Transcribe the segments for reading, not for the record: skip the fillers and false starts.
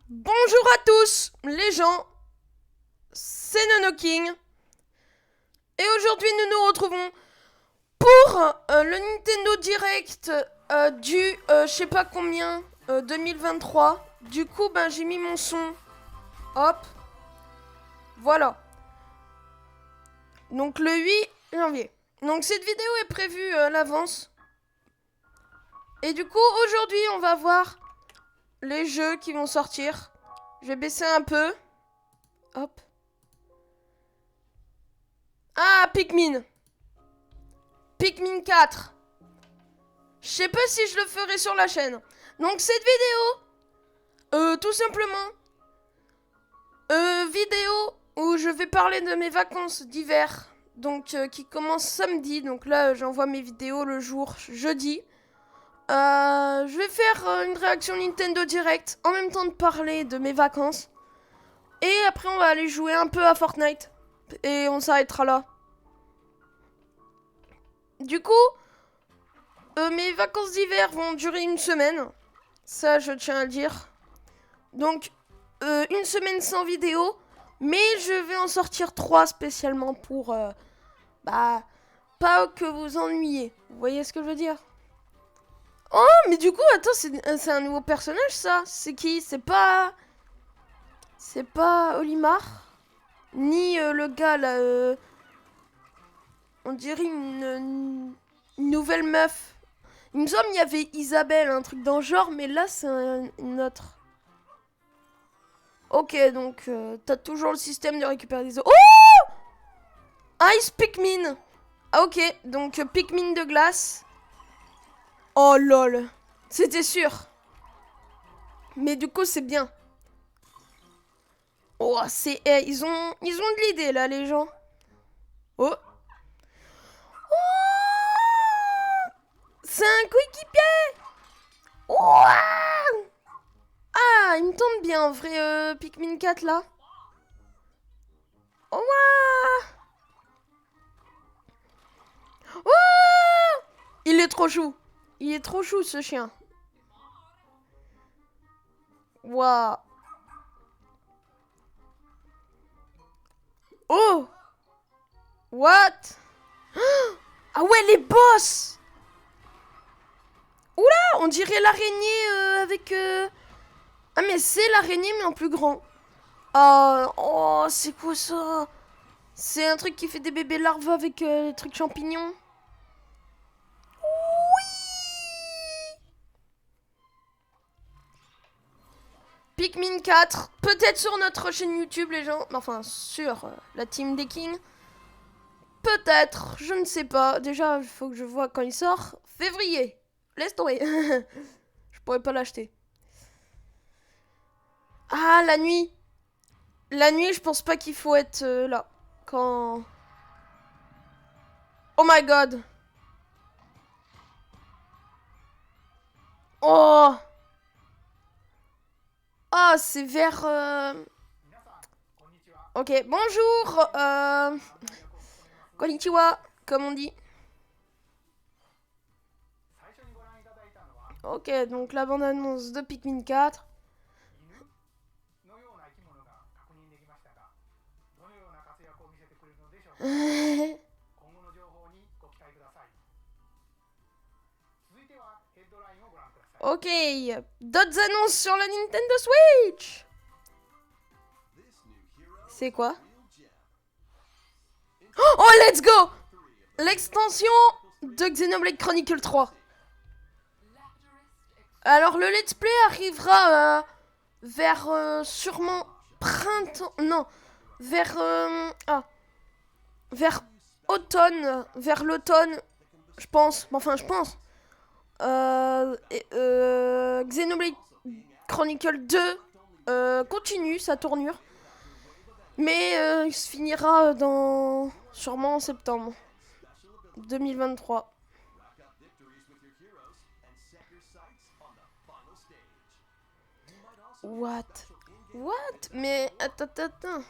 Bonjour à tous, les gens, c'est Nono King. Et aujourd'hui, nous nous retrouvons pour le Nintendo Direct du je sais pas combien 2023. Du coup, j'ai mis mon son. Hop. Voilà. Donc le 8 janvier. Donc cette vidéo est prévue à l'avance. Et du coup, aujourd'hui, on va voir les jeux qui vont sortir. Je vais baisser un peu. Hop. Ah, Pikmin 4. Je sais pas si je le ferai sur la chaîne. Donc cette vidéo, tout simplement, vidéo où je vais parler de mes vacances d'hiver. Donc qui commence samedi. Donc là, j'envoie mes vidéos le jour jeudi. Je vais faire une réaction Nintendo Direct en même temps de parler de mes vacances. Et après, on va aller jouer un peu à Fortnite. Et on s'arrêtera là. Du coup, mes vacances d'hiver vont durer une semaine. Ça, je tiens à le dire. Donc, une semaine sans vidéo. Mais je vais en sortir 3 spécialement pour... pas que vous ennuyez. Vous voyez ce que je veux dire? Oh, mais du coup, attends, c'est un nouveau personnage, ça. C'est qui? C'est pas Olimar. Ni le gars, là... on dirait une nouvelle meuf. Il me semble qu'il y avait Isabelle, un truc dans le genre, mais là, c'est une autre. Ok, donc, t'as toujours le système de récupérer des os. Oh! Ice Pikmin. Ah, ok, donc, Pikmin de glace. Oh, lol. C'était sûr. Mais du coup, c'est bien. Oh, c'est... ils ont de l'idée, là, les gens. Oh. Oh, c'est un coéquipier. Wow. Ah, il me tombe bien en vrai, Pikmin 4 là. Oh, wow. Oh, il est trop chou. Il est trop chou ce chien. Waouh. Oh. What? Ah ouais, les boss. Oula, on dirait l'araignée avec... Ah mais c'est l'araignée mais en plus grand. Oh, c'est quoi ça? C'est un truc qui fait des bébés larves avec les trucs champignons. Oui. Pikmin 4, peut-être sur notre chaîne YouTube les gens. Enfin, sur la team des Kings. Peut-être, je ne sais pas. Déjà, il faut que je vois quand il sort. Février. Laisse tomber. Je pourrais pas l'acheter. Ah, la nuit. La nuit, je pense pas qu'il faut être là. Quand... Oh my god. Oh. Ah, c'est vers... Ok, bonjour. Konnichiwa, comme on dit. Ok, donc la bande-annonce de Pikmin 4. Ok, d'autres annonces sur la Nintendo Switch. C'est quoi? Oh, let's go! L'extension de Xenoblade Chronicle 3. Alors, le let's play arrivera vers sûrement printemps... Non, vers... vers automne, vers l'automne, je pense. Enfin, je pense. Xenoblade Chronicle 2 continue sa tournure. Mais il se finira dans... sûrement en septembre 2023. What? Mais attends.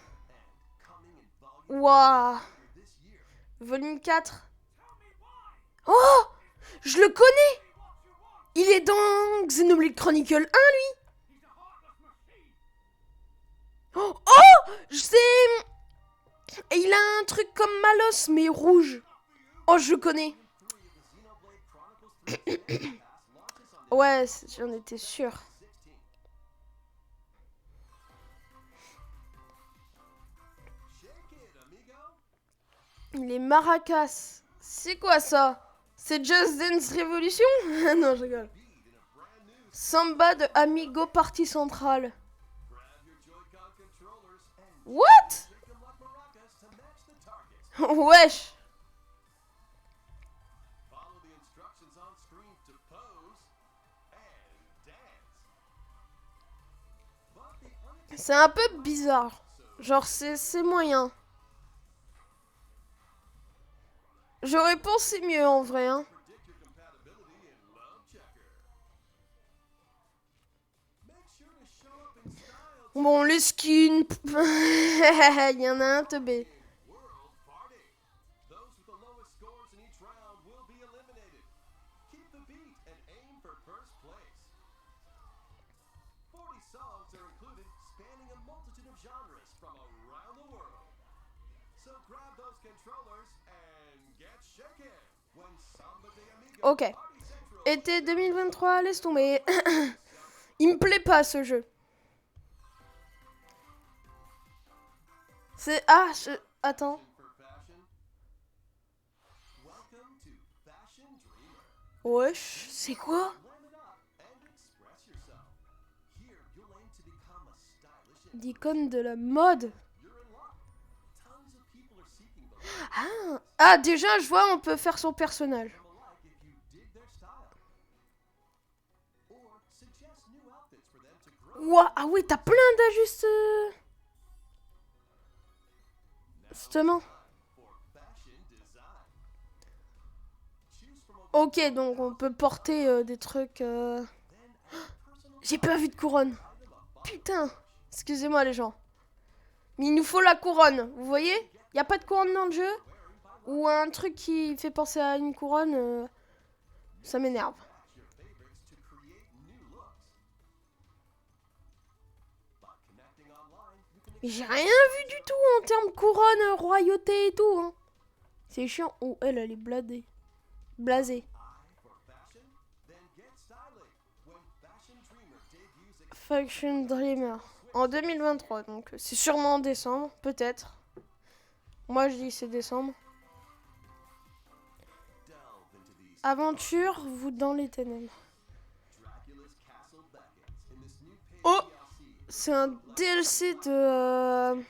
Waouh. Volume 4. Oh, je le connais. Il est dans Xenoblade Chronicle 1, lui. Oh, oh, je sais. Et il a un truc comme Malos, mais rouge. Oh, je connais. Ouais, j'en étais sûr. Les maracas. C'est quoi ça? C'est Just Dance Revolution? Non, je rigole. Samba de Amigo Partie Centrale. What? Wesh. C'est un peu bizarre. Genre, c'est moyen. J'aurais pensé mieux en vrai, hein. Bon, les skins. Il y en a un teubé. Ok. Été 2023, laisse tomber. Il me plaît pas ce jeu. C'est... Ah, attends. Wesh, c'est quoi? L'icône de la mode. Ah, déjà, je vois, on peut faire son personnage. Ouah, ah oui, t'as plein d'ajustes. Justement. Ok, donc on peut porter des trucs... J'ai pas vu de couronne. Putain. Excusez-moi les gens. Mais il nous faut la couronne. Vous voyez? Y a pas de couronne dans le jeu? Ou un truc qui fait penser à une couronne, ça m'énerve. J'ai rien vu du tout en termes couronne, royauté et tout. Hein. C'est chiant. Oh, elle est bladée. Blasée. Fashion Dreamer. En 2023, donc c'est sûrement en décembre, peut-être. Moi je dis c'est décembre. Aventure, vous dans les ténèbres. Oh! C'est un DLC de...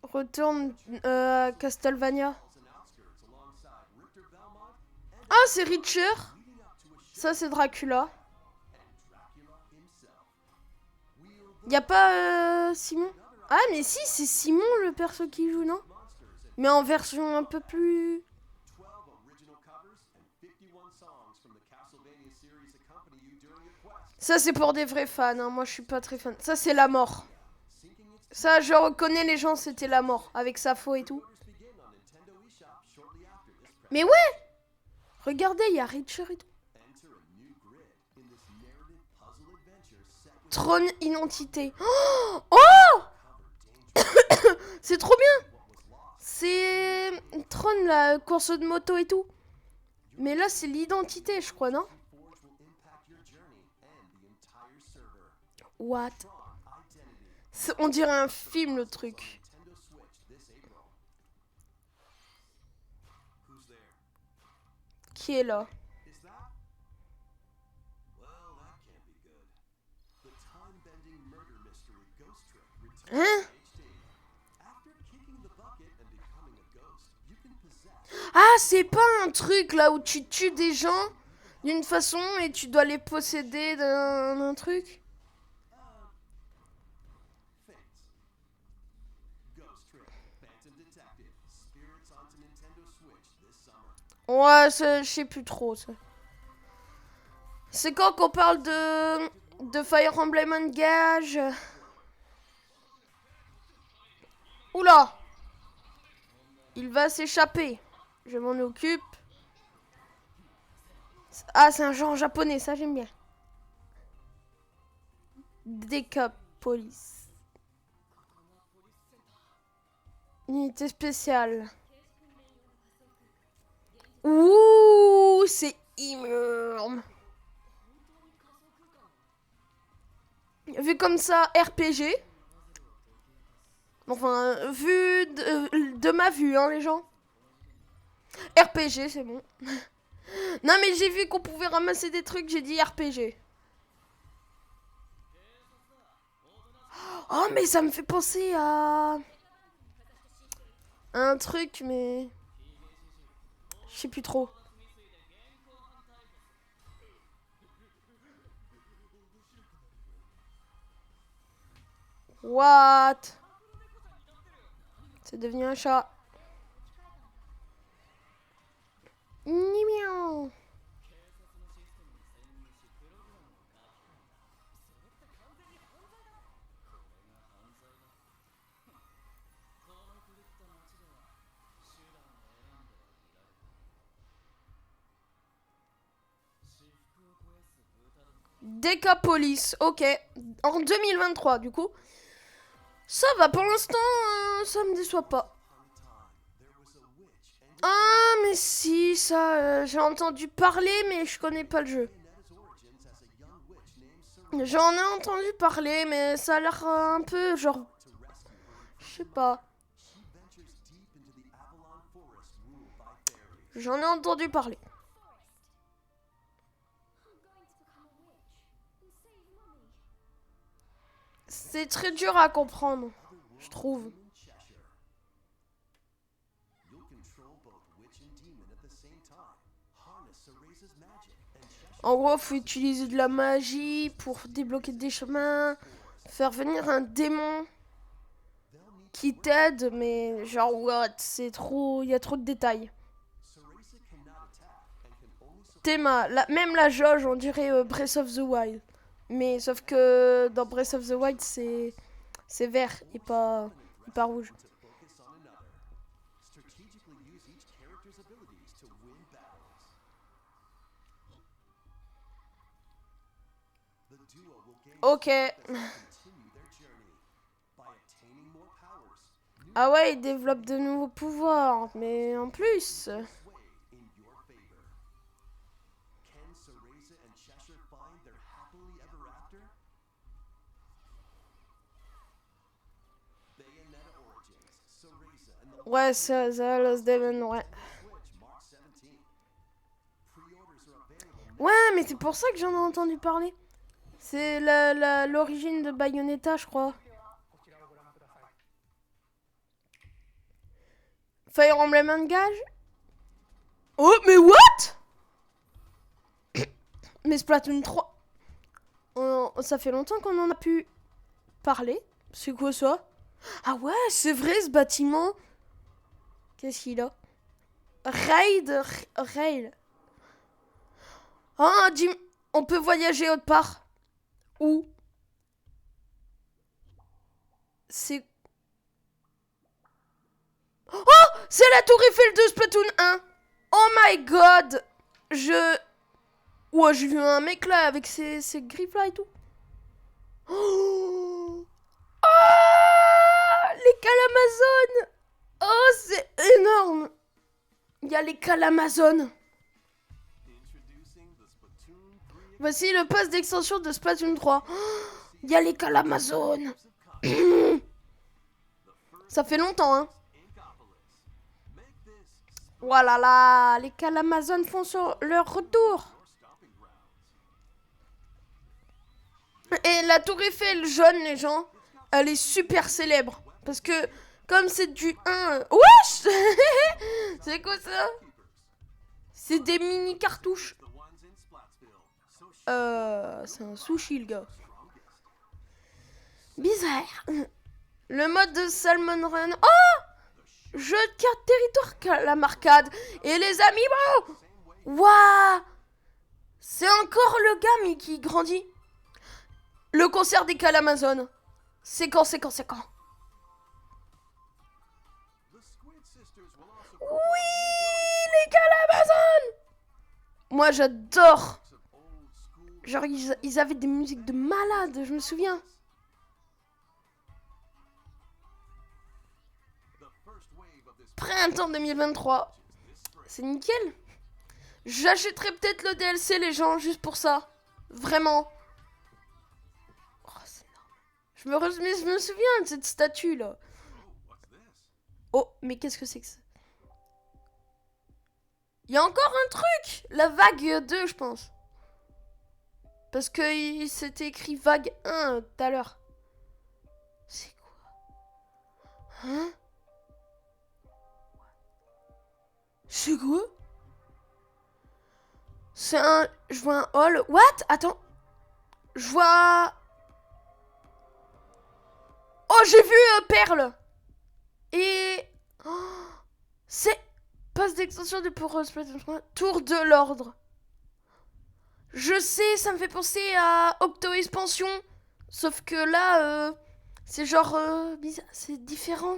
Retourne à Castlevania. Ah, c'est Richter. Ça, c'est Dracula. Y a pas Simon? Ah, mais si, c'est Simon le perso qui joue, non? Mais en version un peu plus... Ça, c'est pour des vrais fans. Hein. Moi, je suis pas très fan. Ça, c'est la mort. Ça, je reconnais les gens, c'était la mort. Avec sa faux et tout. Mais ouais! Regardez, il y a Richter et tout. Tron Identité. Oh, oh. C'est trop bien. C'est Tron, la course de moto et tout. Mais là, c'est l'identité, je crois, non? What? On dirait un film, le truc. Qui est là? Hein? Ah, c'est pas un truc là où tu tues des gens d'une façon et tu dois les posséder d'un truc? Ouais, je sais plus trop ça. C'est quand qu'on parle de Fire Emblem Engage? Oula! Il va s'échapper. Je m'en occupe. Ah, c'est un genre japonais, ça j'aime bien. Decapolis. Unité spéciale. Ouh, c'est énorme. Vu comme ça, RPG. Enfin, vu de ma vue, hein, les gens. RPG, c'est bon. Non, mais j'ai vu qu'on pouvait ramasser des trucs, j'ai dit RPG. Oh, mais ça me fait penser à un truc, mais je sais plus trop. What? C'est devenu un chat. Ni miaou. Decapolis, ok. En 2023, du coup. Ça va, pour l'instant, ça me déçoit pas. Ah, mais si, ça, j'ai entendu parler, mais je connais pas le jeu. J'en ai entendu parler, mais ça a l'air un peu, genre... Je sais pas. J'en ai entendu parler. C'est très dur à comprendre, je trouve. En gros, faut utiliser de la magie pour débloquer des chemins, faire venir un démon qui t'aide, mais genre what, c'est trop, il y a trop de détails. Théma, même la jauge, on dirait Breath of the Wild, mais sauf que dans Breath of the Wild c'est vert et pas rouge. Ok. Ah ouais, il développe de nouveaux pouvoirs, mais en plus... Ouais, ça Lost Demon, ouais. Ouais, mais c'est pour ça que j'en ai entendu parler. C'est l'origine de Bayonetta, je crois. Fire Emblem Engage. Oh, mais what? Mais Splatoon 3... ça fait longtemps qu'on en a pu parler. C'est quoi ça? Ah ouais, c'est vrai ce bâtiment. Qu'est-ce qu'il a? Rail. Ah, Jim, on peut voyager autre part. Où? C'est... Oh, c'est la tour Eiffel de Splatoon 1. Oh my god. Ouais, j'ai vu un mec là avec ses griffes là et tout. Oh, les calamazones. Oh, c'est énorme. Il y a les calamazones. Voici le pass d'extension de Splatoon 3. Il y a les calamazones. Ça fait longtemps, hein. Voilà, là, les calamazones font leur retour. Et la tour Eiffel jaune, les gens, elle est super célèbre. Parce que, comme c'est du 1... Wesh. C'est quoi ça? C'est des mini cartouches. C'est un sushi, le gars. Bizarre. Le mode de Salmon Run. Oh! Jeu de carte territoire, la marcade. Et les amis, bon. Waouh! C'est encore le gars, mais qui grandit. Le concert des calamazones. C'est quand? Oui, les calamazones. Moi, j'adore. Genre, ils avaient des musiques de malades, je me souviens. Printemps 2023. C'est nickel. J'achèterai peut-être le DLC, les gens, juste pour ça. Vraiment. Oh, c'est énorme. Je me souviens de cette statue, là. Oh, mais qu'est-ce que c'est que ça? Il y a encore un truc. La vague 2, je pense. Parce que c'était écrit vague 1 tout à l'heure. C'est quoi? Hein? C'est quoi? C'est un... Je vois un hall. What? Attends. Je vois... Oh, j'ai vu Perle. Et... Oh, c'est... Passe d'extension de pour Tour de l'ordre. Je sais, ça me fait penser à Octo Expansion. Sauf que là, c'est genre bizarre, c'est différent.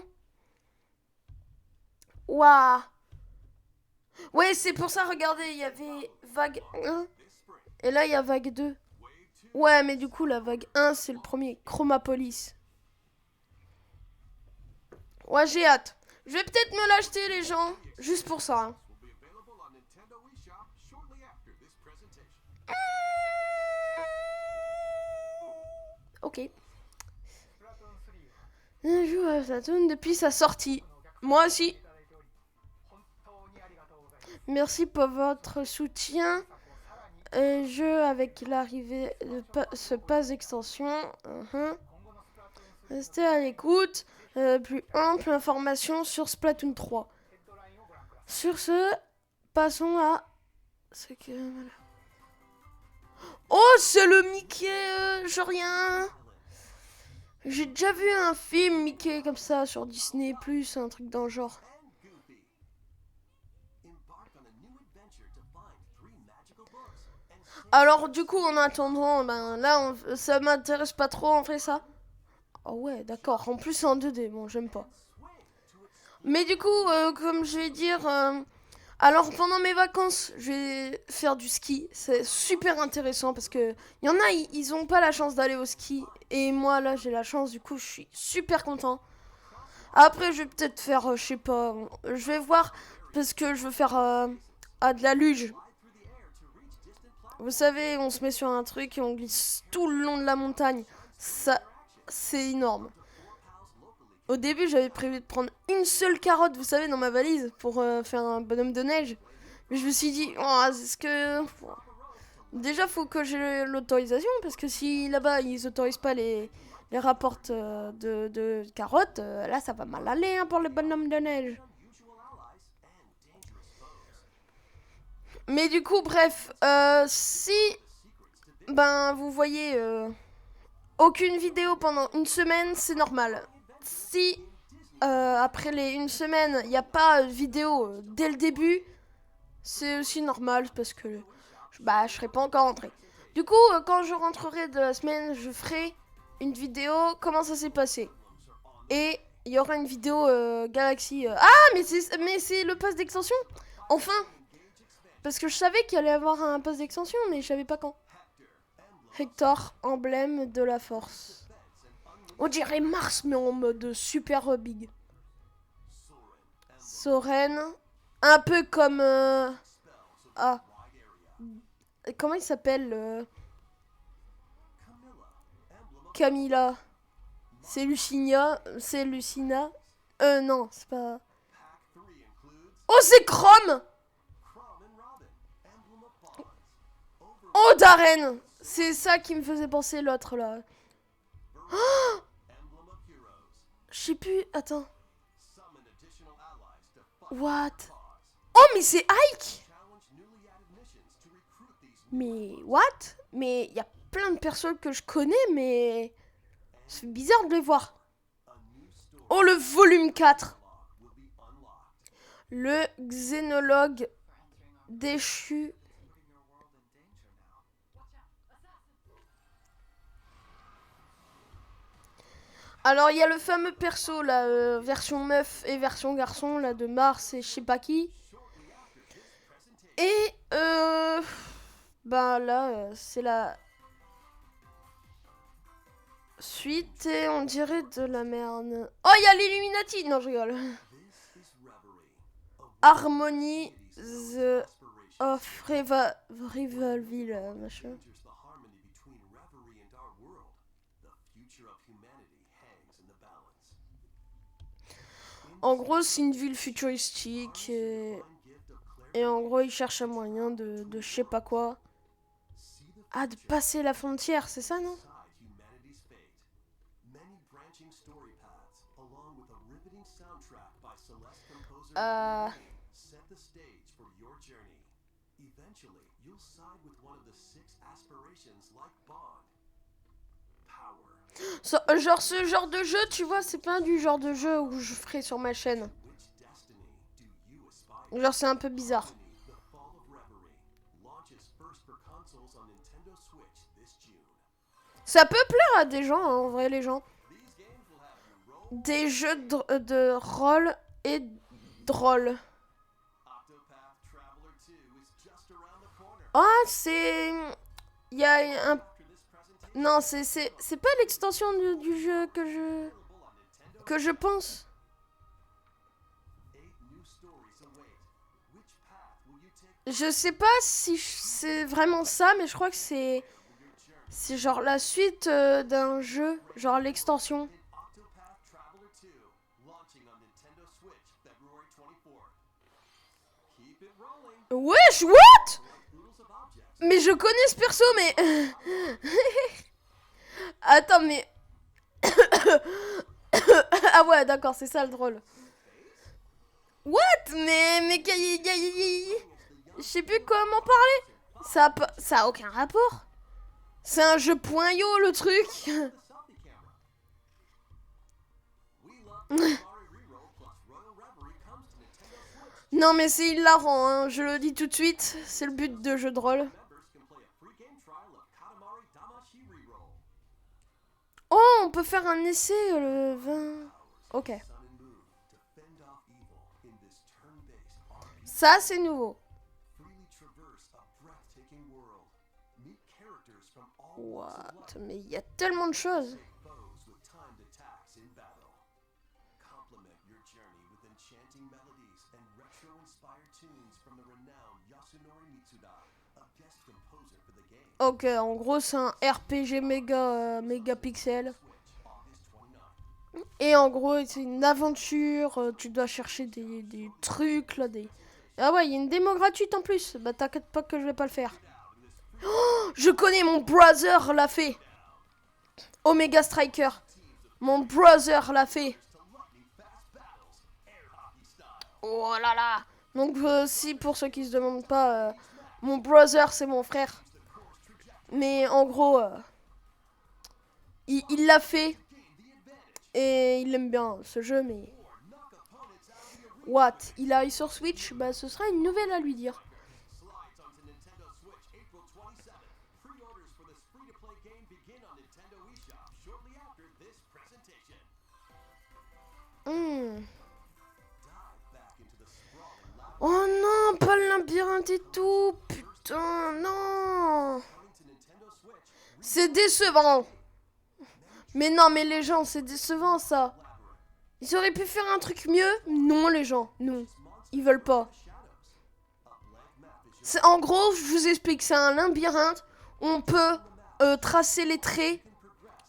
Waouh. Ouais, c'est pour ça, regardez, il y avait vague 1. Et là, il y a vague 2. Ouais, mais du coup, la vague 1, c'est le premier. Chromapolis. Ouais, j'ai hâte. Je vais peut-être me l'acheter, les gens. Juste pour ça. Hein. Ok. Je joue à Splatoon depuis sa sortie. Moi aussi. Merci pour votre soutien. Jeu avec l'arrivée de ce pass extension. Restez à l'écoute. Plus ample information sur Splatoon 3. Sur ce, passons à ce que... Oh, c'est le Mickey Jorien. J'ai déjà vu un film Mickey comme ça sur Disney+, un truc dans le genre. Alors du coup, en attendant, ben là, ça m'intéresse pas trop, on fait ça. Oh ouais, d'accord. En plus, c'est en 2D. Bon, j'aime pas. Mais du coup, comme je vais dire... alors, pendant mes vacances, je vais faire du ski. C'est super intéressant parce que... Il y en a, ils ont pas la chance d'aller au ski. Et moi, là, j'ai la chance. Du coup, je suis super content. Après, je vais peut-être faire... je sais pas... Je vais voir. Parce que je veux faire... de la luge. Vous savez, on se met sur un truc et on glisse tout le long de la montagne. Ça... C'est énorme. Au début, j'avais prévu de prendre une seule carotte, vous savez, dans ma valise pour faire un bonhomme de neige. Mais je me suis dit, oh, est-ce que... Déjà, faut que j'ai l'autorisation, parce que si là-bas, ils autorisent pas les rapports de carottes, là, ça va mal aller hein, pour le bonhomme de neige. Mais du coup, bref, si ben vous voyez aucune vidéo pendant une semaine, c'est normal. Si après les une semaine, il n'y a pas de vidéo dès le début, c'est aussi normal parce que je serai pas encore rentré. Du coup, quand je rentrerai de la semaine, je ferai une vidéo comment ça s'est passé. Et il y aura une vidéo Galaxy. Ah, mais c'est le pass d'extension. Enfin, parce que je savais qu'il allait y avoir un pass d'extension, mais je savais pas quand. Hector, emblème de la force. On dirait Mars, mais en mode super big. Soren. Un peu comme... Ah. Comment il s'appelle Camilla. C'est Lucinia. C'est Lucina. Non, c'est pas... Oh, c'est Chrome. Oh, Darren. C'est ça qui me faisait penser l'autre, là. Oh, je sais plus... Attends. What? Oh, mais c'est Ike. Mais what? Mais il y a plein de personnes que je connais, mais... C'est bizarre de les voir. Oh, le volume 4. Le xénologue déchu. Alors, il y a le fameux perso, la version meuf et version garçon, là, de Mars et je sais pas qui. Et, bah là, c'est la suite et on dirait de la merde. Oh, il y a l'Illuminati. Non, je rigole. Harmony the of Rivalville, machin. En gros, c'est une ville futuristique et en gros, ils cherchent un moyen de je sais pas quoi. Ah, de passer la frontière, c'est ça, non? Euh... genre ce genre de jeu, tu vois, c'est pas du genre de jeu où je ferai sur ma chaîne. Genre c'est un peu bizarre. Ça peut plaire à des gens, hein, en vrai, les gens. Des jeux de rôle et drôle. Ah, c'est... Il y a un... Non, c'est pas l'extension du jeu que je pense. Je sais pas si c'est vraiment ça, mais je crois que c'est genre la suite d'un jeu, genre l'extension. Wesh, what? Mais je connais ce perso, mais... Attends, mais... Ah ouais, d'accord, c'est ça le drôle. What? Mais je sais plus comment parler. Ça a aucun rapport. C'est un jeu point yo le truc. Non mais c'est hilarant, hein, je le dis tout de suite. C'est le but de jeu de rôle. Oh, on peut faire un essai le 20... Ok. Ça, c'est nouveau. What? Mais il y a tellement de choses. Ok, en gros, c'est un RPG méga pixel. Et en gros, c'est une aventure. Tu dois chercher des trucs, là, Ah ouais, il y a une démo gratuite en plus. Bah t'inquiète pas que je vais pas le faire. Oh, je connais, mon brother l'a fait. Omega Striker. Mon brother l'a fait. Oh là là. Donc si pour ceux qui se demandent pas, mon brother c'est mon frère. Mais en gros, il l'a fait. Et il aime bien ce jeu, mais... What? Il arrive sur Switch? Bah ce sera une nouvelle à lui dire. Oh non, pas le labyrinthe et tout. Putain, non. C'est décevant. Mais non, mais les gens, c'est décevant ça. Ils auraient pu faire un truc mieux. Non, les gens, non. Ils veulent pas. En gros, je vous explique, c'est un labyrinthe. On peut tracer les traits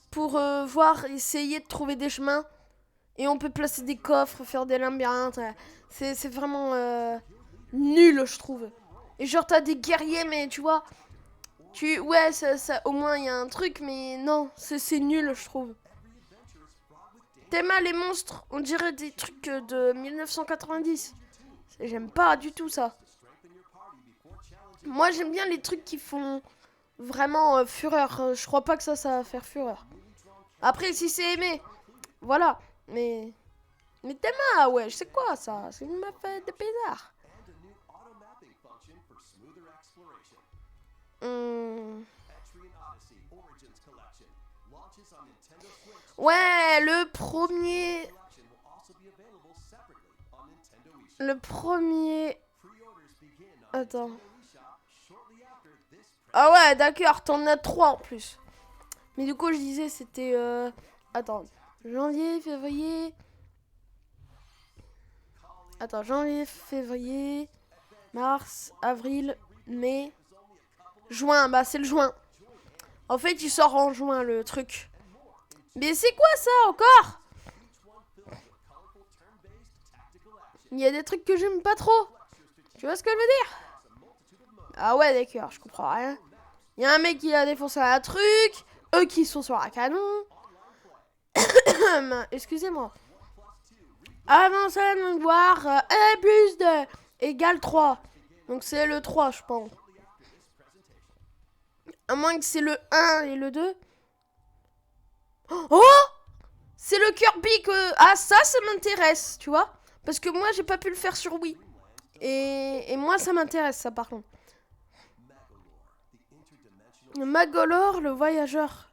pour voir, essayer de trouver des chemins. Et on peut placer des coffres, faire des labyrinthes. C'est vraiment nul, je trouve. Et genre, t'as des guerriers, mais tu vois... Ouais, ça, au moins, il y a un truc, mais non, c'est nul, je trouve. Théma, les monstres, on dirait des trucs de 1990. J'aime pas du tout ça. Moi, j'aime bien les trucs qui font vraiment fureur. Je crois pas que ça va faire fureur. Après, si c'est aimé, voilà. Mais Théma, ouais, je sais quoi ça? C'est une map de bizarre. Ouais, le premier... Attends. Ah ouais, d'accord, t'en as 3 en plus. Mais du coup, je disais, c'était... Attends. Janvier, février... Attends, janvier, février, mars, avril, mai, juin. Bah, c'est le juin. En fait, il sort en juin, le truc. Mais c'est quoi ça, encore? Il y a des trucs que j'aime pas trop. Tu vois ce que je veux dire? Ah ouais, d'accord, je comprends rien. Il y a un mec qui a défoncé un truc. Eux qui sont sur un canon. Excusez-moi. Avant ça, de voir 1 plus 2 égale 3. Donc c'est le 3, je pense. À moins que c'est le 1 et le 2. Oh! C'est le Kirby que... Ah, ça m'intéresse, tu vois. Parce que moi, j'ai pas pu le faire sur Wii. Et moi, ça m'intéresse, ça, par contre. Magolor, le voyageur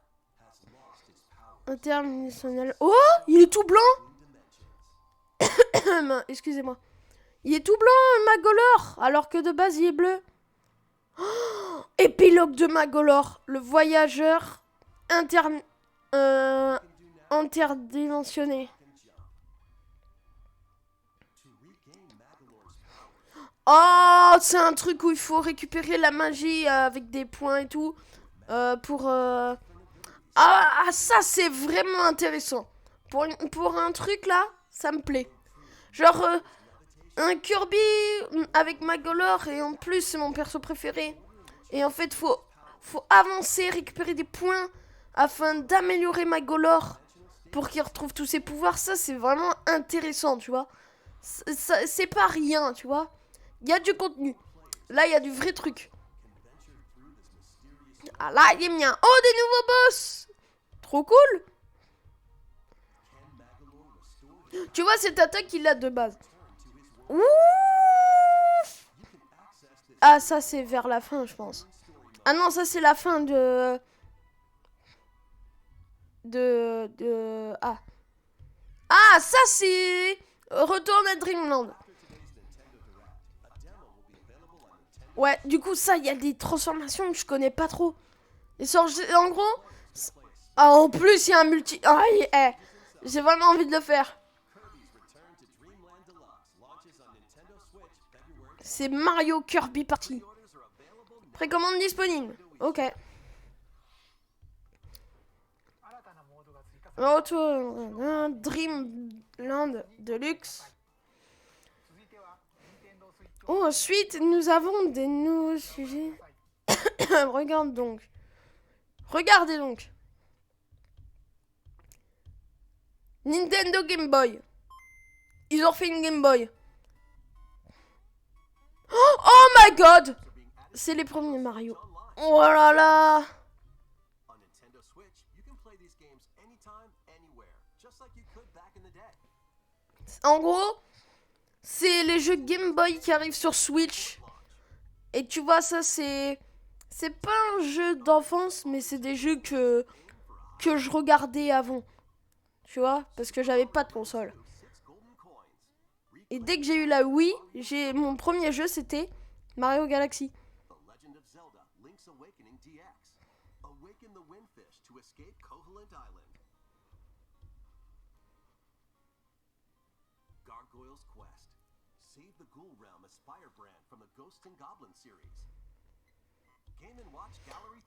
interdimensionnel. Oh! Il est tout blanc! Excusez-moi. Il est tout blanc, Magolor, alors que de base, il est bleu. Oh, épilogue de Magolor, le voyageur interdimensionné. Oh, c'est un truc où il faut récupérer la magie avec des points et tout. Pour... Ah, ça, c'est vraiment intéressant. Pour un truc, là, ça me plaît. Genre, un Kirby avec Magolor, et en plus, c'est mon perso préféré. Et en fait, faut avancer, récupérer des points afin d'améliorer Magolor pour qu'il retrouve tous ses pouvoirs. Ça, c'est vraiment intéressant, tu vois. C'est pas rien, tu vois. Il y a du contenu. Là, il y a du vrai truc. Ah là, il est mien. Oh, des nouveaux boss. Trop cool. Tu vois, cette attaque, il l'a de base. Ouh. Ah, ça, c'est vers la fin, je pense. Ah non, ça, c'est la fin de... Ah. Ah, ça, c'est... Retourne à Dreamland. Ouais, du coup, ça, il y a des transformations que je connais pas trop. En gros... Ah, en plus, il y a un multi... Ah, j'ai vraiment envie de le faire. C'est Mario Kirby Party. Précommande disponible. Ok. Retour Dreamland Deluxe. Oh, ensuite, nous avons des nouveaux sujets. Regarde donc. Regardez donc. Nintendo Game Boy. Ils ont fait une Game Boy. Oh my god! C'est les premiers Mario. Oh là là! En gros, c'est les jeux Game Boy qui arrivent sur Switch. Et tu vois, ça c'est... C'est pas un jeu d'enfance, mais c'est des jeux que je regardais avant. Tu vois, parce que j'avais pas de console. Et dès que j'ai eu la Wii, mon premier jeu c'était Mario Galaxy.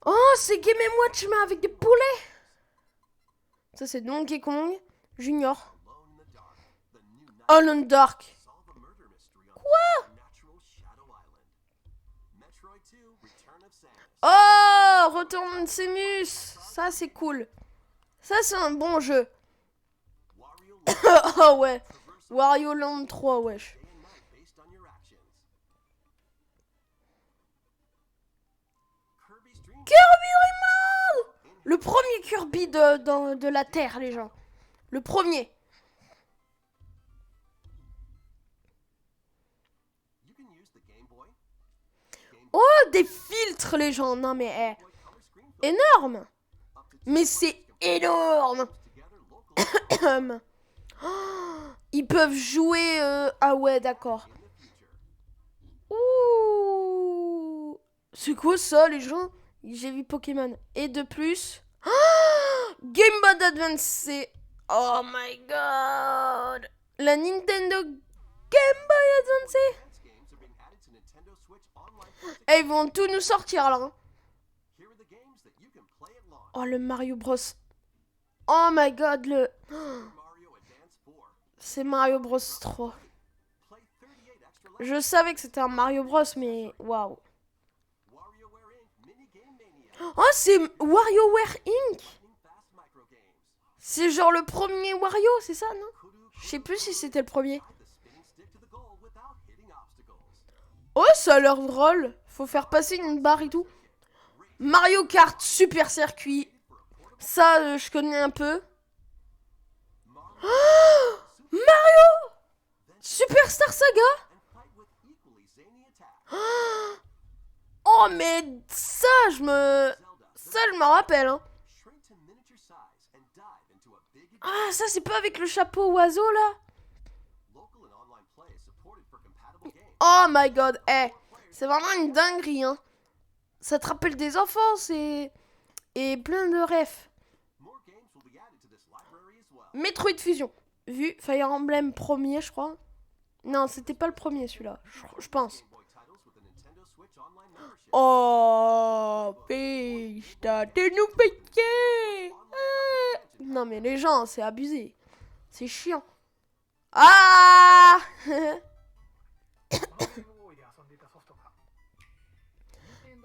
Oh, c'est Game & Watch mais avec des poulets. Ça c'est Donkey Kong Junior. Alone Dark. Quoi? Oh, Retourne Samus. Ça c'est cool. Ça c'est un bon jeu. Oh ouais. Wario Land 3, wesh. Kirby Dreamland. Le premier Kirby de la Terre, les gens. Le premier. Oh, des filtres, les gens. Non, mais... énorme. Mais c'est énorme. Oh, ils peuvent jouer... Ah ouais, d'accord. Ouh. C'est quoi ça, les gens? J'ai vu Pokémon. Et de plus... Oh, Game Boy Advance, c'est... Oh my god. La Nintendo Game Boy Advance. Et ils vont tout nous sortir là. Hein. Oh, le Mario Bros. Oh my god, le... C'est Mario Bros 3. Je savais que c'était un Mario Bros, mais waouh. Oh, c'est WarioWare Inc. C'est genre le premier Wario, c'est ça, non? Je sais plus si c'était le premier. Oh, ça a l'air drôle. Faut faire passer une barre et tout. Mario Kart Super Circuit. Ça, je connais un peu. Oh, Mario Superstar Saga. Oh, mais ça, je me rappelle. Hein. Ah, ça, c'est pas avec le chapeau oiseau, là? Oh my god, c'est vraiment une dinguerie, hein. Ça te rappelle des enfances et plein de rêves. Metroid Fusion. Vu Fire Emblem premier, je crois. Non, c'était pas le premier, celui-là, je pense. Oh, pista, t'es nous pété. Non, mais les gens, c'est abusé. C'est chiant. Ah.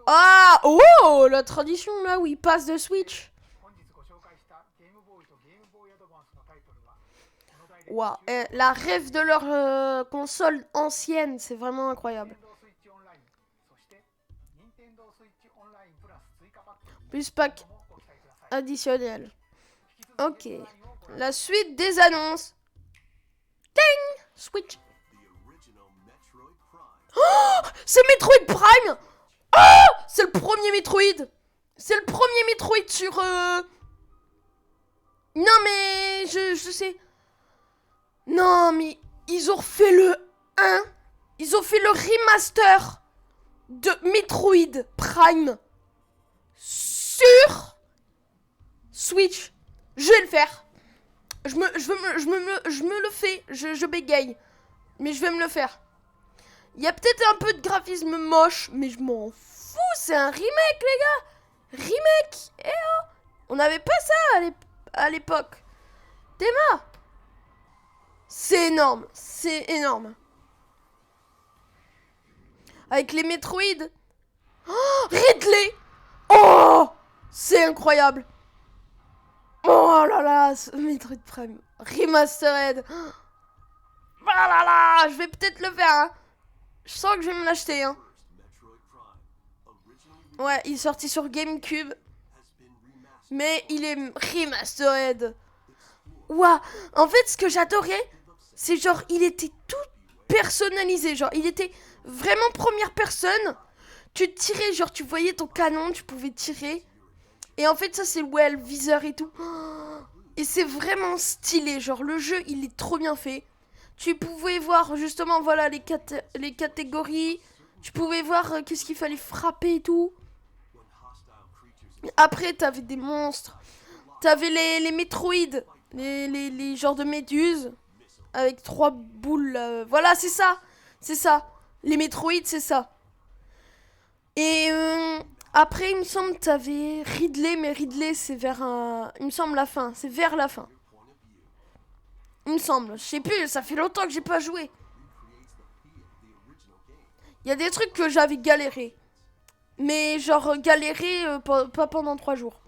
Ah, oh, la tradition là où il passe de Switch. Waouh, la rêve de leur console ancienne, c'est vraiment incroyable. Plus pack additionnel. Ok, la suite des annonces. Ding, Switch. Oh, c'est Metroid Prime. Oh, c'est le premier Metroid. C'est le premier Metroid sur... Non mais, je sais. Non mais, ils ont refait le 1. Ils ont fait le remaster de Metroid Prime sur Switch. Je vais le faire. Je me le fais. Je bégaye. Mais je vais me le faire. Il y a peut-être un peu de graphisme moche, mais je m'en fous. C'est un remake, les gars. Remake. Eh oh. On n'avait pas ça à l'époque. Théma. C'est énorme. C'est énorme. Avec les Metroid. Oh, Ridley. Oh, c'est incroyable. Oh là là, ce Metroid Prime Remastered. Oh là là, je vais peut-être le faire. Hein. Je sens que je vais me l'acheter. Hein. Ouais, il est sorti sur GameCube. Mais il est remastered. Ouah, en fait, ce que j'adorais, c'est genre, il était tout personnalisé. Genre, il était vraiment première personne. Tu tirais, genre, tu voyais ton canon, tu pouvais tirer. Et en fait, ça, c'est ouais, le viseur et tout. Et c'est vraiment stylé. Genre, le jeu, il est trop bien fait. Tu pouvais voir, justement, voilà, les catégories. Tu pouvais voir qu'est-ce qu'il fallait frapper et tout. Après, t'avais des monstres. T'avais les Metroid. Les genres de méduses. Avec 3 boules. Voilà, c'est ça. C'est ça. Les Metroid, c'est ça. Et après, il me semble que t'avais Ridley. Mais Ridley, c'est vers il me semble la fin. C'est vers la fin. Il me semble. Je sais plus, ça fait longtemps que j'ai pas joué. Il y a des trucs que j'avais galéré. Mais genre galéré pas pendant 3 jours.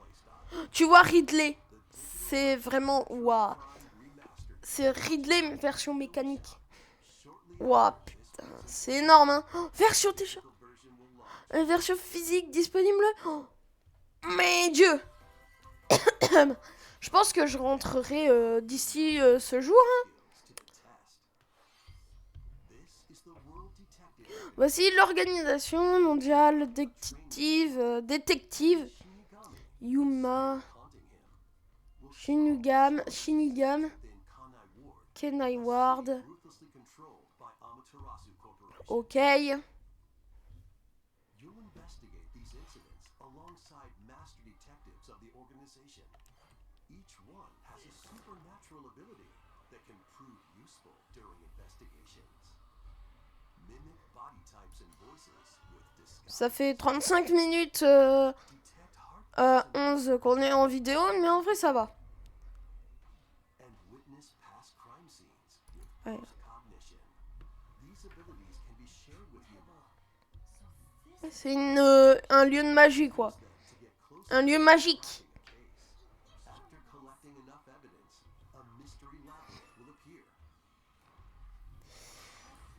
Tu vois Ridley. C'est vraiment... Waouh. C'est Ridley version mécanique. Waouh, putain. C'est énorme, hein. Oh, version déjà. Version physique disponible. Oh. Mais Dieu. Je pense que je rentrerai d'ici ce jour. Hein. Voici l'organisation mondiale détective Yuma Shinigam Kenai Ward. Ok. Ça fait 35 minutes 11 qu'on est en vidéo, mais en vrai ça va. Ouais. C'est un lieu de magie, quoi. Un lieu magique.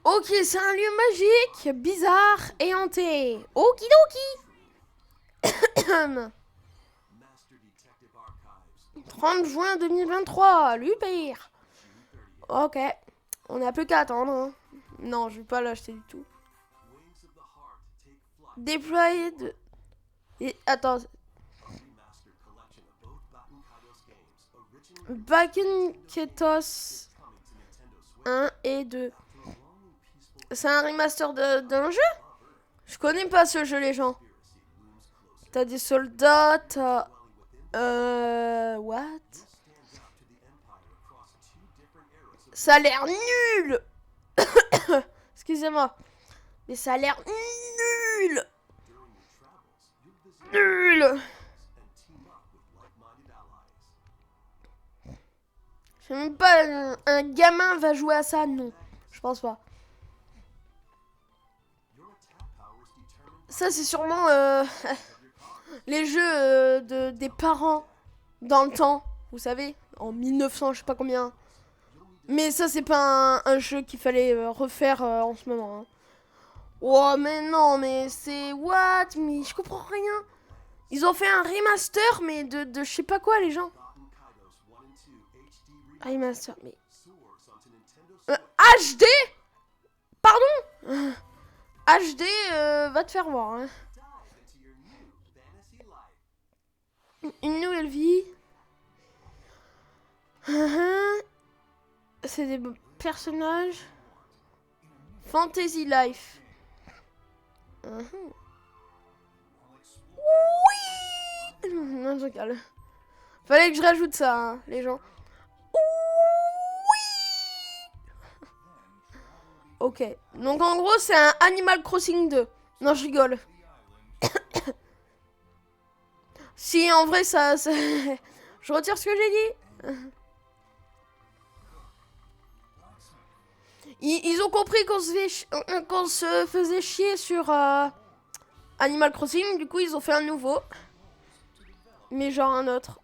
Ok, c'est un lieu magique, bizarre et hanté. Okidoki. 30 juin 2023, l'UPIR. Ok, on n'a plus qu'à attendre. Hein. Non, je vais pas l'acheter du tout. Déployer de... Et, attends. Baken Ketos 1 et 2. C'est un remaster d'un jeu? Je connais pas ce jeu, les gens. T'as des soldats, t'as... What? Ça a l'air nul. Excusez-moi. Mais ça a l'air nul. Nul. Je sais même pas, un gamin va jouer à ça, non. Je pense pas. Ça, c'est sûrement les jeux des parents dans le temps. Vous savez, en 1900, je sais pas combien. Mais ça, c'est pas un jeu qu'il fallait refaire en ce moment. Hein. Oh, mais non, mais c'est... What? Mais je comprends rien. Ils ont fait un remaster, mais de je sais pas quoi, les gens. Remaster, mais... HD? Pardon? HD, va te faire voir. Hein. Une nouvelle vie. C'est des personnages. Fantasy Life. Oui. Non, je calme. Fallait que je rajoute ça, hein, les gens. Ok, donc en gros c'est un Animal Crossing 2. Non, je rigole. Si, en vrai ça... Je retire ce que j'ai dit. Ils ont compris qu'on se faisait chier sur Animal Crossing. Du coup ils ont fait un nouveau. Mais genre un autre.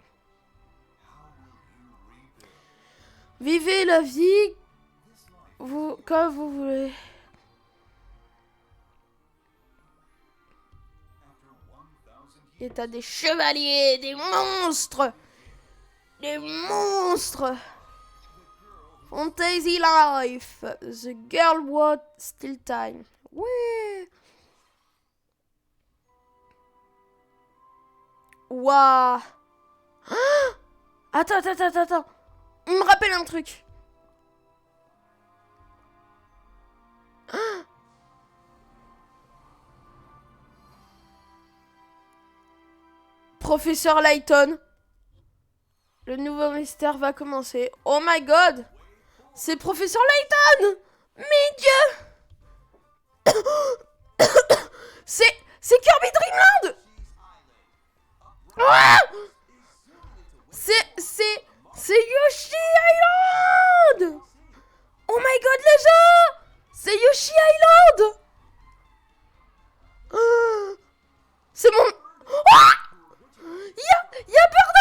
Vivez la vie... comme vous voulez. Et t'as des chevaliers, des monstres. Des monstres. Fantasy Life. The Girl What Still Time. Ouais. Waouh. Attends. Il me rappelle un truc. Professeur Layton. Le nouveau mystère va commencer. Oh my god. C'est Professeur Layton. Mais Dieu. C'est Kirby Dream Land. Ah. C'est Yoshi Island. Oh my god les gens. C'est Yoshi Island. C'est mon... Oh. Y'a Bird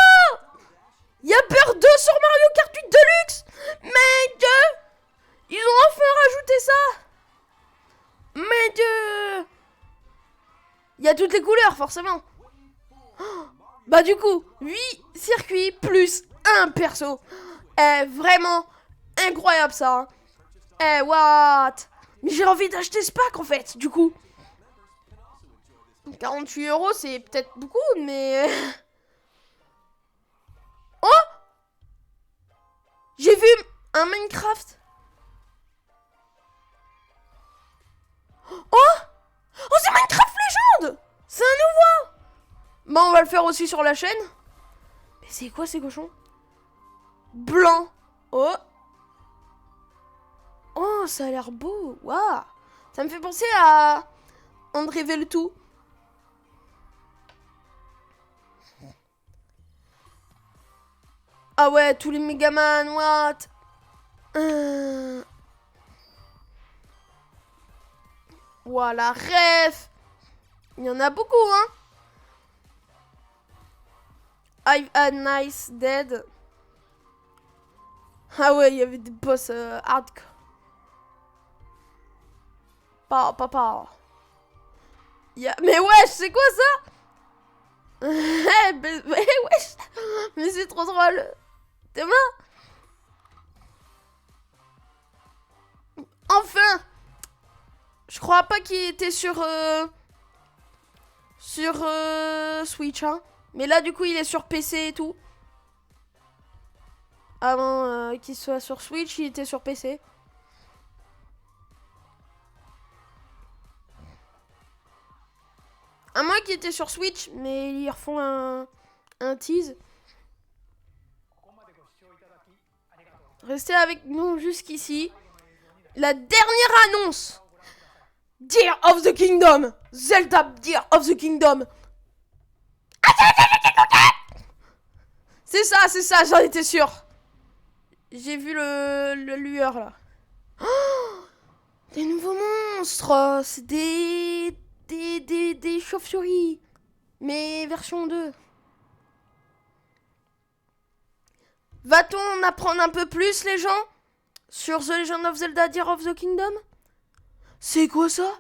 2. Y'a Bird 2 sur Mario Kart 8 Deluxe. Mais Dieu. Ils ont enfin rajouté ça. Mais Dieu. Y'a toutes les couleurs forcément. Bah du coup 8 circuits plus un perso. Vraiment incroyable ça. What. Mais j'ai envie d'acheter ce pack en fait du coup. 48 € c'est peut-être beaucoup mais... Oh. J'ai vu un Minecraft. Oh. Oh c'est Minecraft Légende. C'est un nouveau. Bah on va le faire aussi sur la chaîne. Mais c'est quoi ces cochons? Blanc. Oh. Oh, ça a l'air beau. Waouh. Ça me fait penser à André Veltou. Ah ouais, tous les Megaman, what? Voilà, ref. Il y en a beaucoup, hein. I've a nice dead. Ah ouais, il y avait des boss hardcore. Pas. Mais wesh, c'est quoi ça? mais wesh. Mais c'est trop drôle. T'es mort? Enfin. Je crois pas qu'il était sur Switch, hein. Mais là, du coup, il est sur PC et tout. Avant qu'il soit sur Switch, il était sur PC. À moins qu'il était sur Switch, mais ils refont un tease. Restez avec nous jusqu'ici. La dernière annonce. Tears of the Kingdom. Zelda Tears of the Kingdom. C'est ça, j'en étais sûr. J'ai vu le lueur là. Oh, des nouveaux monstres. C'est des chauves-souris. Mais version 2. Va-t-on en apprendre un peu plus, les gens, sur The Legend of Zelda Tears of the Kingdom? C'est quoi ça?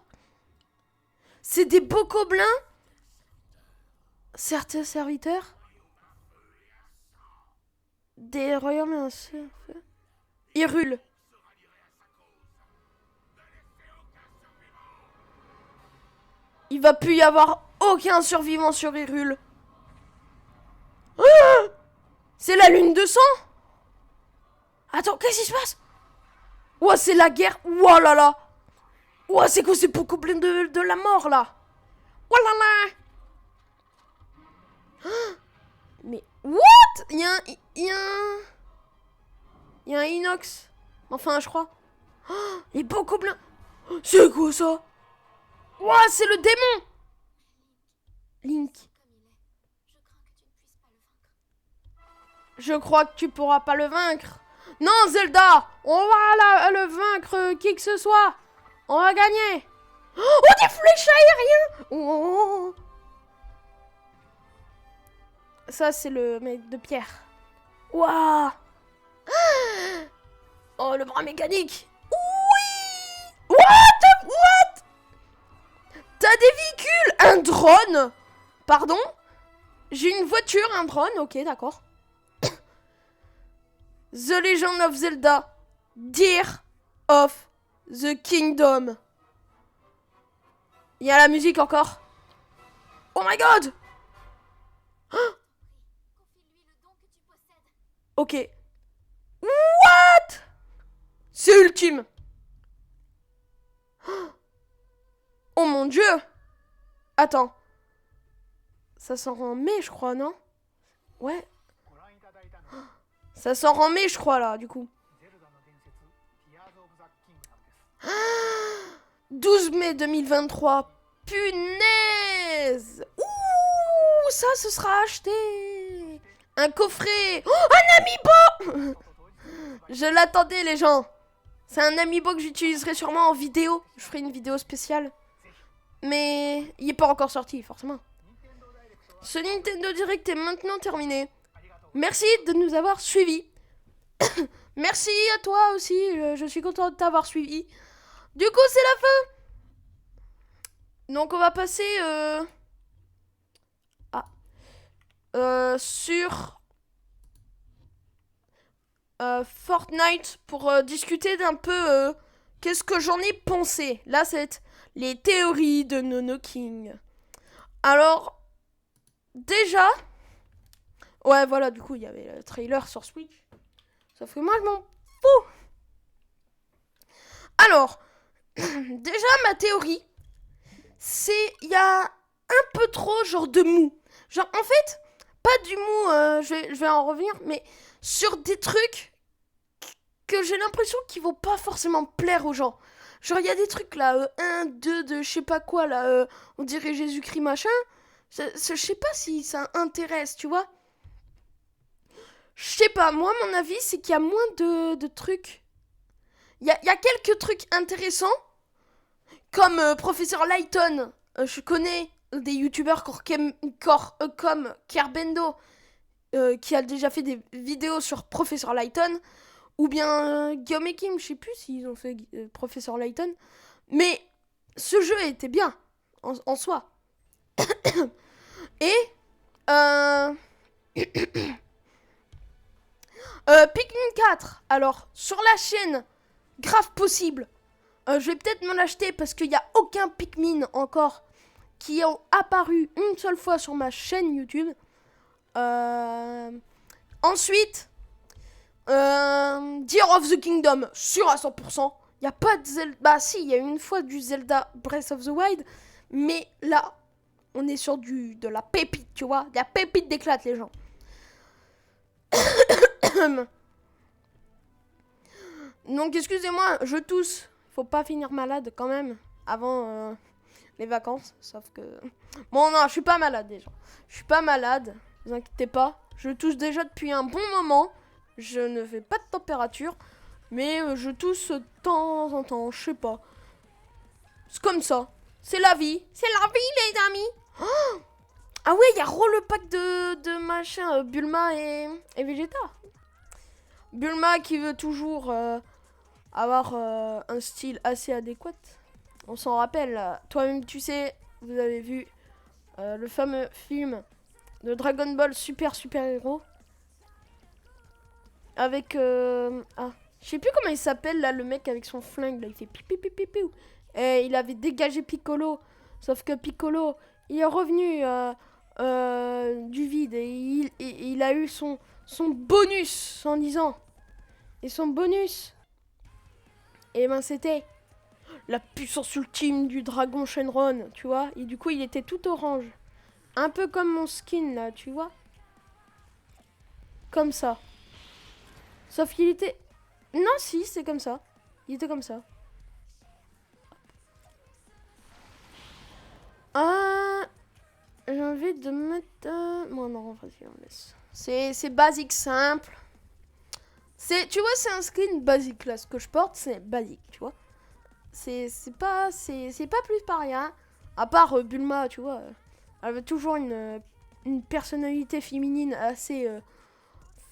C'est des bokoblins? Certains serviteurs? Des royaumes et un seul feu. Hyrule. Il va plus y avoir aucun survivant sur Hyrule. Ah, c'est la lune de sang? Attends, qu'est-ce qui se passe? Ouah, c'est la guerre. Ouah là là. Ouah, c'est quoi? C'est beaucoup plein de la mort là. Ouah là là. Ah, mais what? Il y a un inox. Enfin, je crois. Oh, il est beaucoup plein. C'est quoi ça? Ouah, c'est le démon. Link. Je crois que tu pourras pas le vaincre. Non, Zelda, on va le vaincre qui que ce soit. On va gagner. Oh, des flèches aériennes. Oh. Ça, c'est le mec de pierre. Waouh. Oh, le bras mécanique. Oui. What? T'as des véhicules? Un drone? Pardon? J'ai une voiture, un drone. Ok, d'accord. The Legend of Zelda Tears of the Kingdom. Il y a la musique encore. Oh my god. Ok. What? C'est ultime. Oh mon dieu. Attends. Ça sort en mai, je crois, non? Ouais. Ça sort en mai, je crois, là, du coup. 12 mai 2023. Punaise. Ouh, ça, ce sera acheté. Un coffret. Oh, un amiibo. Je l'attendais, les gens. C'est un amiibo que j'utiliserai sûrement en vidéo. Je ferai une vidéo spéciale. Mais il n'est pas encore sorti, forcément. Ce Nintendo Direct est maintenant terminé. Merci de nous avoir suivis. Merci à toi aussi. Je suis content de t'avoir suivi. Du coup, c'est la fin. Donc, on va passer sur Fortnite pour discuter d'un peu qu'est-ce que j'en ai pensé. Là, c'est les théories de Nono King. Alors, déjà... Ouais, voilà, du coup, il y avait le trailer sur Switch. Sauf que moi, je m'en fous. Alors, déjà, ma théorie, c'est il y a un peu trop, genre, de mou. Genre, en fait, pas du mou, je vais en revenir, mais sur des trucs que j'ai l'impression qu'ils vont pas forcément plaire aux gens. Genre, il y a des trucs là, 1, 2 de je sais pas quoi là, on dirait Jésus-Christ machin. Je sais pas si ça intéresse, tu vois. Je sais pas, moi, mon avis, c'est qu'il y a moins de trucs. Il y a quelques trucs intéressants, comme Professeur Layton. Je connais des youtubeurs comme Kerbendo, qui a déjà fait des vidéos sur Professeur Layton. Ou bien Guillaume et Kim, je sais plus s'ils ont fait Professeur Layton. Mais ce jeu était bien, en soi. Et... Euh... Pikmin 4. Alors, sur la chaîne, grave possible. Je vais peut-être me l'acheter parce qu'il n'y a aucun Pikmin encore qui ont apparu une seule fois sur ma chaîne YouTube. Ensuite, Tears of the Kingdom, sûr à 100%. Il n'y a pas de Zelda. Bah, si, il y a une fois du Zelda Breath of the Wild. Mais là, on est sur de la pépite, tu vois. De la pépite d'éclate, les gens. Donc, excusez-moi, je tousse. Faut pas finir malade quand même avant les vacances. Sauf que. Bon, non, je suis pas malade déjà. Je suis pas malade, ne vous inquiétez pas. Je tousse déjà depuis un bon moment. Je ne fais pas de température. Mais je tousse de temps en temps, je sais pas. C'est comme ça. C'est la vie. C'est la vie, les amis. Oh, ah ouais, il y a le pack de machin, Bulma et Vegeta. Bulma qui veut toujours avoir un style assez adéquat. On s'en rappelle. Toi-même, tu sais, vous avez vu le fameux film de Dragon Ball Super Héros. Avec... je sais plus comment il s'appelle, là, le mec avec son flingue. Là, il fait pipi pipi pipi. Et il avait dégagé Piccolo. Sauf que Piccolo, il est revenu du vide. Et il a eu son bonus en disant. Et son bonus, et ben c'était la puissance ultime du dragon Shenron, tu vois. Et du coup, il était tout orange. Un peu comme mon skin, là, tu vois. Comme ça. Sauf qu'il était... Non, si, c'est comme ça. Il était comme ça. J'ai envie de mettre... Bon, non, vas-y, on laisse. C'est basique, simple. Tu vois, c'est un skin basique, là. Ce que je porte, c'est basique, tu vois. C'est pas plus par rien. À part Bulma, tu vois. Elle avait toujours une personnalité féminine assez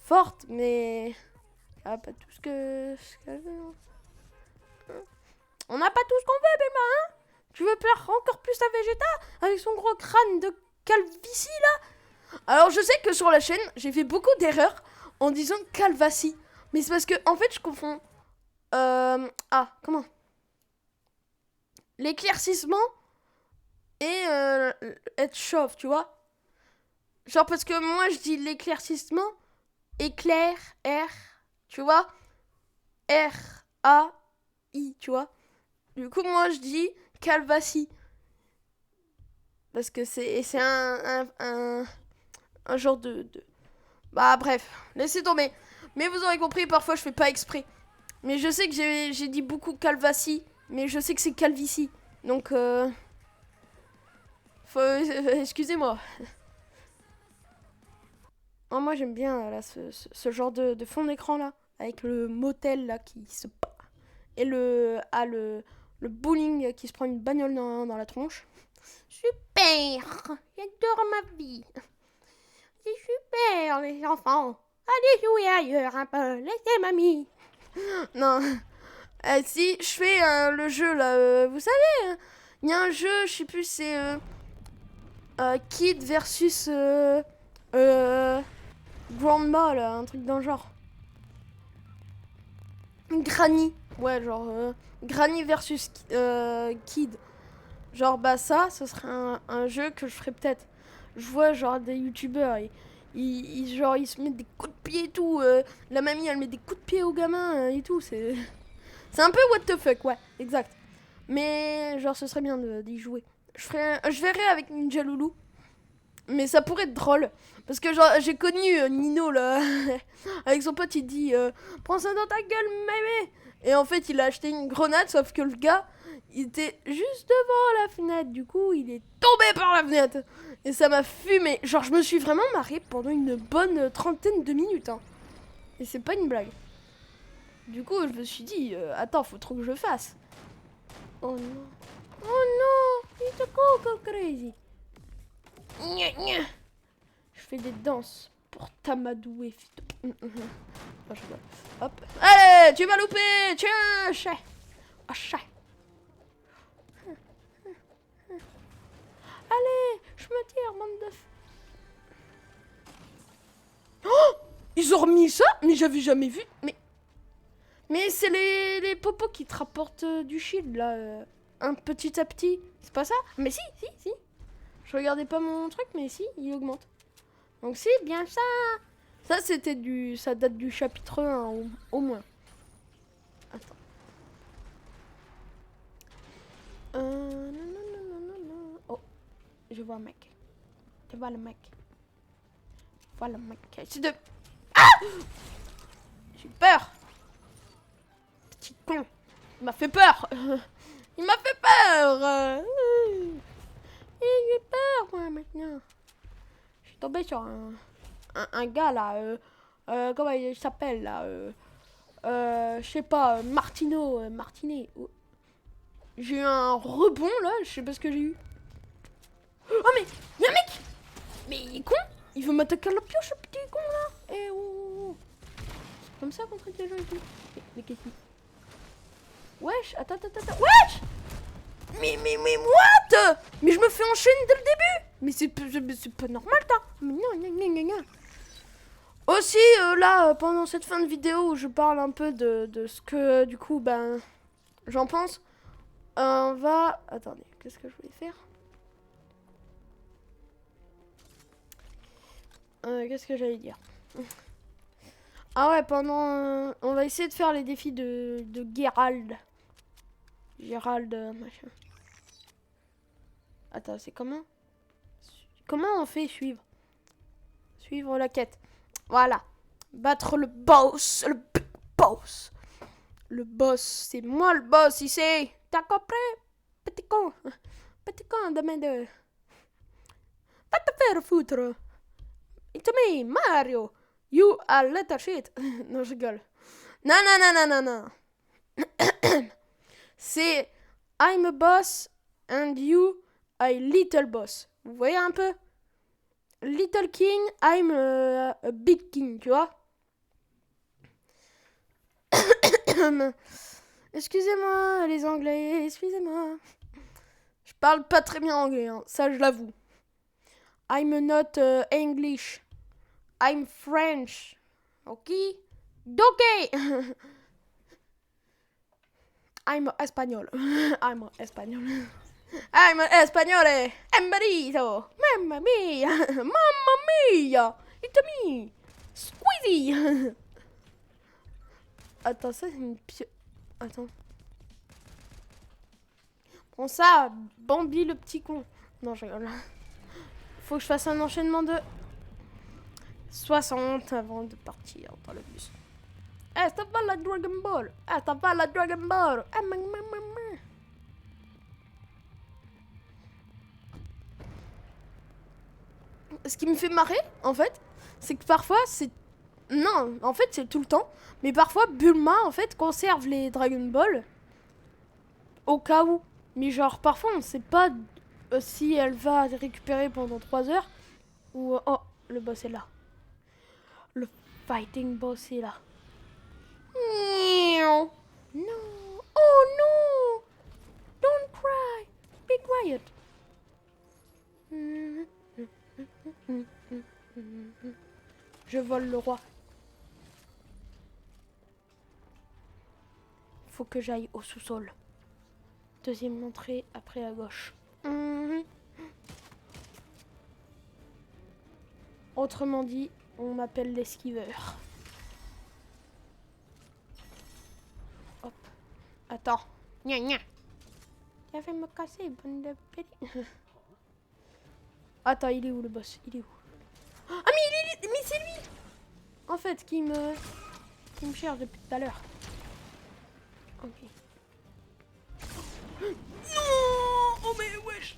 forte, mais... Elle a pas tout ce qu'elle veut. On n'a pas tout ce qu'on veut, Bulma, hein. Tu veux plaire encore plus à Vegeta avec son gros crâne de calvitie, là. Alors, je sais que sur la chaîne, j'ai fait beaucoup d'erreurs en disant calvatie. Mais c'est parce que, en fait, je confonds. Comment l'éclaircissement et être chauve, tu vois. Genre, parce que moi, je dis l'éclaircissement, éclair, R, tu vois. R-A-I, tu vois. Du coup, moi, je dis calvatie. Parce que c'est un genre de... Bah, bref, laissez tomber. Mais vous aurez compris, parfois je fais pas exprès. Mais je sais que j'ai dit beaucoup calvatie, mais je sais que c'est calvitie. Donc, excusez-moi. Oh, moi j'aime bien là, ce genre de fond d'écran là, avec le motel là qui se... Et le bowling qui se prend une bagnole dans la tronche. Super, j'adore ma vie. C'est super les enfants. Allez jouer ailleurs un peu, laissez mamie. Non, si je fais le jeu là, vous savez, il y a un jeu, je sais plus, c'est Kid versus Grandma là, un truc dans le genre. Granny, ouais, genre Granny versus Kid. Genre bah ça, ce serait un jeu que je ferais peut-être. Je vois genre des youtubeurs, ils se mettent des coups de pied et tout. La mamie elle met des coups de pied aux gamins et tout. C'est un peu what the fuck, ouais, exact. Mais genre ce serait bien d'y jouer. Je verrai avec Ninja Loulou. Mais ça pourrait être drôle. Parce que genre, j'ai connu Nino là. Avec son pote, il dit prends ça dans ta gueule, mémé. Et en fait, il a acheté une grenade, sauf que le gars, il était juste devant la fenêtre. Du coup, il est tombé par la fenêtre. Et ça m'a fumé. Genre, je me suis vraiment marré pendant une bonne trentaine de minutes. Hein. Et c'est pas une blague. Du coup, je me suis dit attends, faut trop que je le fasse. Oh non. Oh non, it's a go crazy. Gna, gna. Je fais des danses pour t'amadouer. Oh, je rigole. Hop. Allez, tu m'as loupé. Tiens, chat. Oh, chat. Allez, je me tire, bande de... Oh, ils ont remis ça. Mais j'avais jamais vu. Mais c'est les popos qui te rapportent du shield, là. Un petit à petit. C'est pas ça? Mais si. Je regardais pas mon truc, mais si, il augmente. Donc c'est bien ça. Ça, c'était du... Ça date du chapitre 1, au moins. Attends. Non. Oh, je vois un mec. Je vois le mec. Voilà le mec. C'est de... Ah! J'ai peur. Petit con. Il m'a fait peur. Il m'a fait peur. J'ai peur, moi, maintenant. Je suis tombée sur un gars, là. Comment il s'appelle, là je sais pas, Martinet. Oh. J'ai eu un rebond, là. Je sais pas ce que j'ai eu. Oh, mais il y a un mec. Mais il est con. Il veut m'attaquer à la pioche, ce petit con, là. Eh, oh. C'est comme ça qu'on traite les gens et tout. Mais qu'est-ce que... Wesh, attends. Wesh. Mais what? Mais je me fais enchaîner dès le début. Mais c'est pas normal, ça. Mais non. Aussi, là, pendant cette fin de vidéo où je parle un peu de ce que, du coup, ben, j'en pense, on va... Attendez, qu'est-ce que je voulais faire? Qu'est-ce que j'allais dire? Ah ouais, pendant... on va essayer de faire les défis de Gérald. Gérald, machin. Attends, c'est comment? Comment on fait suivre? Suivre la quête. Voilà. Battre le boss. Le big boss. Le boss. C'est moi le boss ici. T'as compris? Petit con. Petit con de main de... Va te faire foutre. It's me, Mario. You are little shit. Non, je rigole. Non. C'est I'm a boss and you are little boss. Vous voyez un peu? Little king, I'm a big king, tu vois? Excusez-moi, les Anglais, excusez-moi. Je parle pas très bien anglais, hein, ça je l'avoue. I'm not English. I'm French. Ok? Ok! I'm espagnol. I'm espagnol. I'm espagnole. Embarito. Mamma mia. Mamma mia. It's me. Squeezie. Attends, ça c'est une pio... Attends. Bon ça, Bambi le petit con. Non, je rigole. Faut que je fasse un enchaînement de 60 avant de partir dans le bus. Eh, ça va la Dragon Ball. Ah, ça va la Dragon Ball. Ah, Ce qui me fait marrer, en fait, c'est que parfois, c'est... Non, en fait, c'est tout le temps. Mais parfois, Bulma, en fait, conserve les Dragon Ball au cas où. Mais genre, parfois, on sait pas si elle va les récupérer pendant 3 heures ou... oh, le boss est là. Le fighting boss est là. Non. Oh non. Don't cry. Be quiet. Je vole le roi. Faut que j'aille au sous-sol. Deuxième entrée, après à gauche. Autrement dit, on m'appelle l'esquiveur. Hop. Attends. Gna gna. Tu vas me casser, bonne de pédé. Attends, il est où le boss? Il est où? Ah mais c'est lui. En fait, qui me cherche depuis tout à l'heure. Ok. Non. Oh mais wesh.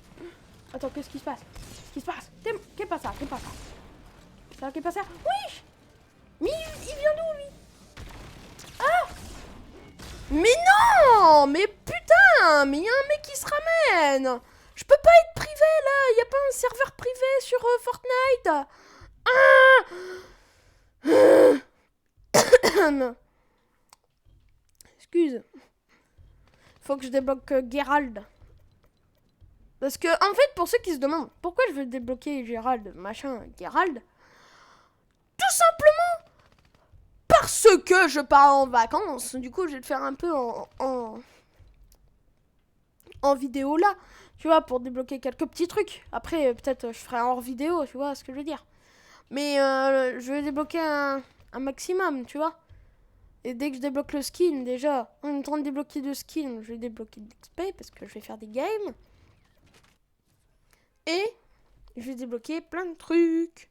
Attends, qu'est-ce qui se passe? Qu'est-ce qui se passe? Qu'est-ce pas ça? Qu'est-ce pas ça? Ça, qu'est-ce pas ça? Wesh. Mais il vient d'où lui? Ah. Mais non. Mais putain. Mais il y a un mec qui se ramène. Je peux pas être privé là. Il y a pas un serveur privé sur Fortnite. Excuse. Faut que je débloque Geralt. Parce que, en fait, pour ceux qui se demandent pourquoi je veux débloquer Geralt, Geralt, tout simplement parce que je pars en vacances. Du coup, je vais le faire un peu en vidéo là. Tu vois, pour débloquer quelques petits trucs. Après, peut-être je ferai un hors vidéo, tu vois ce que je veux dire. Mais je vais débloquer un maximum, tu vois. Et dès que je débloque le skin, déjà, en train de débloquer deux skins, je vais débloquer de l'XP parce que je vais faire des games. Et je vais débloquer plein de trucs.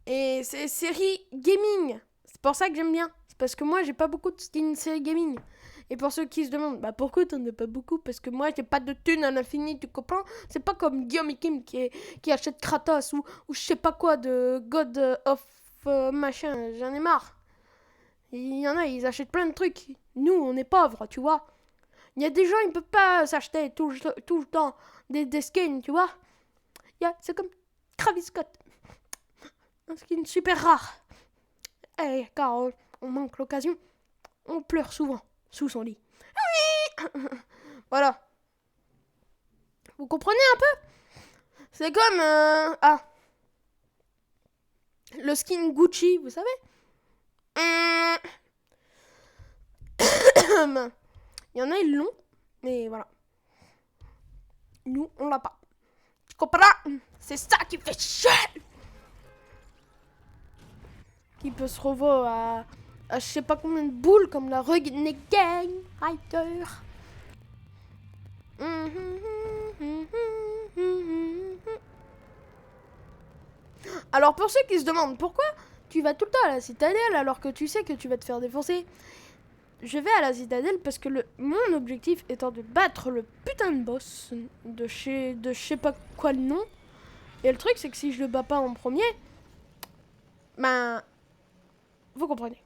Et c'est série gaming. C'est pour ça que j'aime bien. C'est parce que moi, j'ai pas beaucoup de skins série gaming. Et pour ceux qui se demandent, bah pourquoi t'en as pas beaucoup? Parce que moi, j'ai pas de thunes à l'infini, tu comprends? C'est pas comme Guillaume et Kim qui achète Kratos ou je sais pas quoi de God of machin. J'en ai marre. Il y en a, ils achètent plein de trucs. Nous, on est pauvres, tu vois. Il y a des gens, ils ne peuvent pas s'acheter tout le temps des skins, tu vois. C'est comme Travis Scott. Un skin super rare. Et car on manque l'occasion, on pleure souvent sous son lit. Voilà. Vous comprenez un peu? C'est comme... le skin Gucci, vous savez? Il y en a, ils l'ont. Mais voilà. Nous, on l'a pas. Tu comprends? C'est ça qui fait chier. Qui peut se revoir à je sais pas combien de boules comme la Renegade Rider. Alors pour ceux qui se demandent pourquoi tu vas tout le temps à la citadelle alors que tu sais que tu vas te faire défoncer, je vais à la citadelle parce que mon objectif étant de battre le putain de boss de je sais pas quoi le nom. Et le truc c'est que si je le bats pas en premier, ben vous comprenez.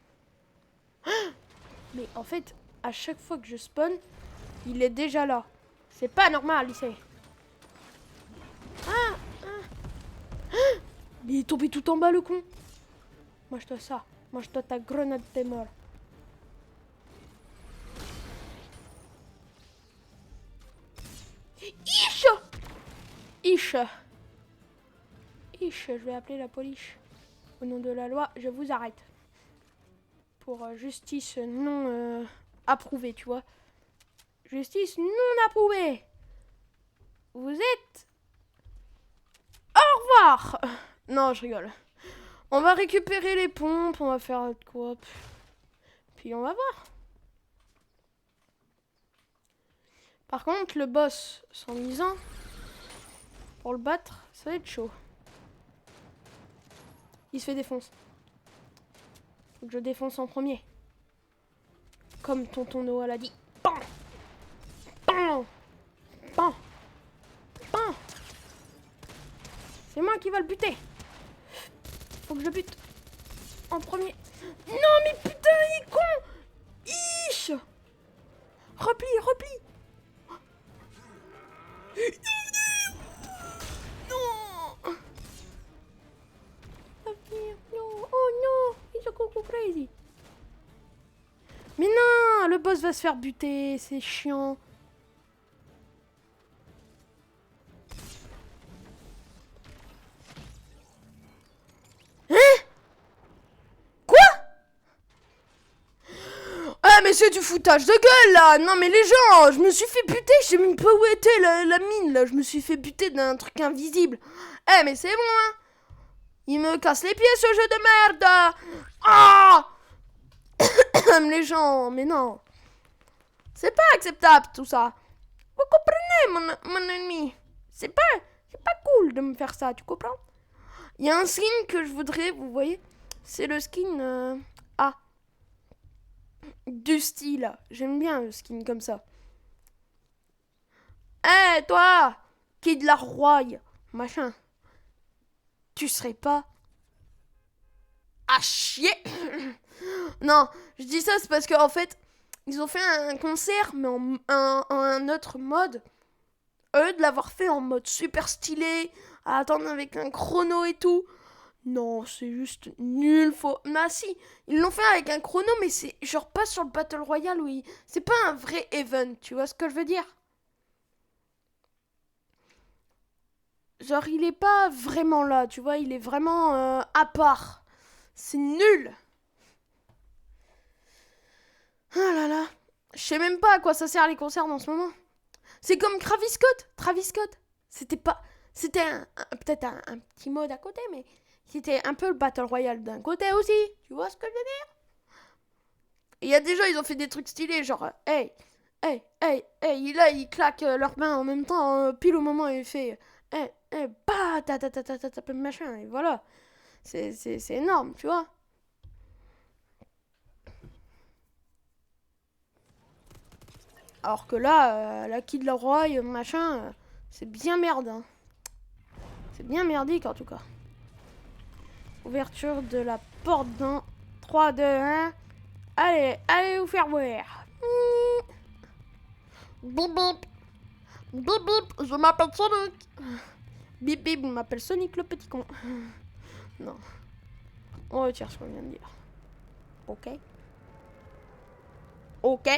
Mais en fait, à chaque fois que je spawn, il est déjà là. C'est pas normal, ici. Il est tombé tout en bas, le con. Mange-toi ça. Mange-toi ta grenade, t'es mort. Ish, je vais appeler la police. Au nom de la loi, je vous arrête. Pour justice non approuvée, tu vois. Justice non approuvée. Vous êtes... Au revoir. Non, je rigole. On va récupérer les pompes, on va faire quoi. Puis on va voir. Par contre, le boss sans misant, pour le battre, ça va être chaud. Il se fait défoncer. Faut que je défonce en premier. Comme tonton Noah l'a dit. Pan, pan, pan, pan. C'est moi qui va le buter. Faut que je le bute en premier. Non mais putain, il est con. Ish. Replie. Non. Non. Oh non. He's a coco crazy. Mais non, le boss va se faire buter, c'est chiant. Ah mais c'est du foutage de gueule là. Non mais les gens, je me suis fait buter. Je sais même pas où était la mine là. Je me suis fait buter d'un truc invisible. Eh mais c'est bon hein. Il me casse les pieds ce jeu de merde. Ah. Les gens, mais non. C'est pas acceptable tout ça. Vous comprenez mon ennemi. C'est pas pas cool de me faire ça, tu comprends? Il y a un skin que je voudrais, vous voyez, c'est le skin du style. J'aime bien le skin comme ça. Eh, toi, qui de la roye, machin, tu serais pas à chier? Non, je dis ça, c'est parce qu'en fait, ils ont fait un concert, mais en un autre mode. Au lieu de l'avoir fait en mode super stylé, à attendre avec un chrono et tout. Non, c'est juste nul, faux. Bah si, ils l'ont fait avec un chrono, mais c'est genre pas sur le Battle Royale, oui. C'est pas un vrai event, tu vois ce que je veux dire? Genre, il est pas vraiment là, tu vois, il est vraiment à part. C'est nul. Ah là là. Je sais même pas à quoi ça sert les concerts en ce moment. C'est comme Travis Scott. Travis Scott. C'était pas. C'était peut-être un petit mode à côté, mais c'était un peu le Battle Royale d'un côté aussi. Tu vois ce que je veux dire? Et il y a des gens, ils ont fait des trucs stylés, genre, hey, hey, hey, hey, là, ils claquent leurs mains en même temps, pile au moment où il fait, hey, hey, bah, machin, et voilà. C'est énorme, tu vois. Alors que là, la Kid Leroy, machin, c'est bien merde. Hein. C'est bien merdique en tout cas. Ouverture de la porte dans 3, 2, 1. Allez, allez vous faire voir. Bip bip. Bip bip, je m'appelle Sonic. Bip bip, je m'appelle Sonic le petit con. Non. On retire ce qu'on vient de dire. Ok. Ok.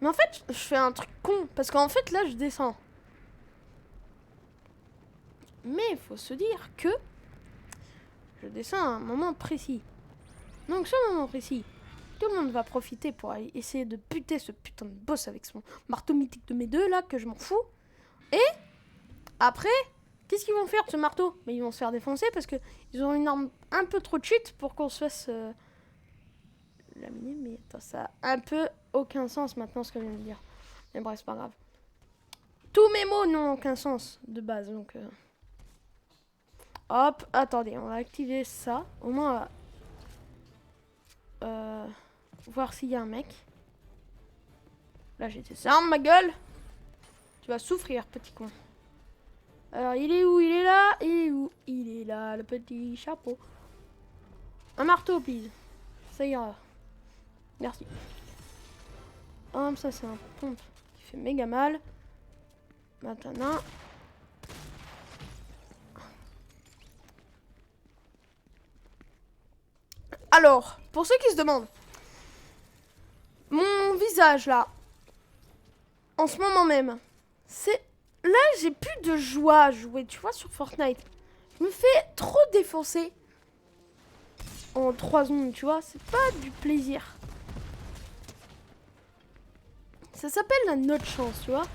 Mais en fait, je fais un truc con. Parce qu'en fait, là, je descends. Mais il faut se dire que je descends à un moment précis. Donc, ce moment précis, tout le monde va profiter pour essayer de buter ce putain de boss avec son marteau mythique de mes deux, là, que je m'en fous. Et après, qu'est-ce qu'ils vont faire de ce marteau? Mais ils vont se faire défoncer parce qu'ils ont une arme un peu trop cheat pour qu'on se fasse laminer. Mais attends, ça a un peu aucun sens maintenant ce que je viens de dire. Mais bref, c'est pas grave. Tous mes mots n'ont aucun sens de base, donc... Hop, attendez, on va activer ça. Au moins, on va voir s'il y a un mec. Là, j'ai des armes, ma gueule. Tu vas souffrir, petit con. Alors, il est où? Il est là. Il est où? Il est là, le petit chapeau. Un marteau, please. Ça ira. Merci. Hop, ça, c'est un pompe qui fait méga mal. Maintenant... Alors, pour ceux qui se demandent, mon visage là, en ce moment même, c'est... Là, j'ai plus de joie à jouer, tu vois, sur Fortnite. Je me fais trop défoncer en 3 secondes, tu vois, c'est pas du plaisir. Ça s'appelle la note chance, tu vois.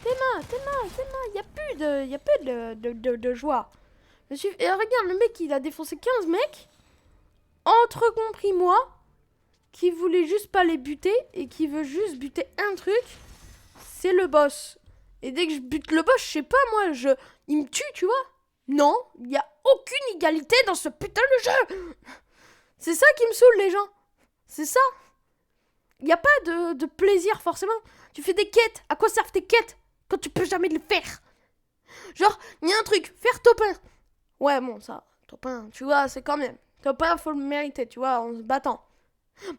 Il y a plus de joie. Et regarde, le mec, il a défoncé 15 mecs, entre compris moi, qui voulait juste pas les buter et qui veut juste buter un truc, c'est le boss. Et dès que je bute le boss, je sais pas moi, il me tue, tu vois. Non, il y a aucune égalité dans ce putain de jeu. C'est ça qui me saoule, les gens. C'est ça. Il y a pas de plaisir forcément. Tu fais des quêtes. À quoi servent tes quêtes quand tu peux jamais les faire? Genre, il y a un truc, faire top 1. Ouais, bon, ça, top 1, tu vois, c'est quand même. Top 1, faut le mériter, tu vois, en se battant.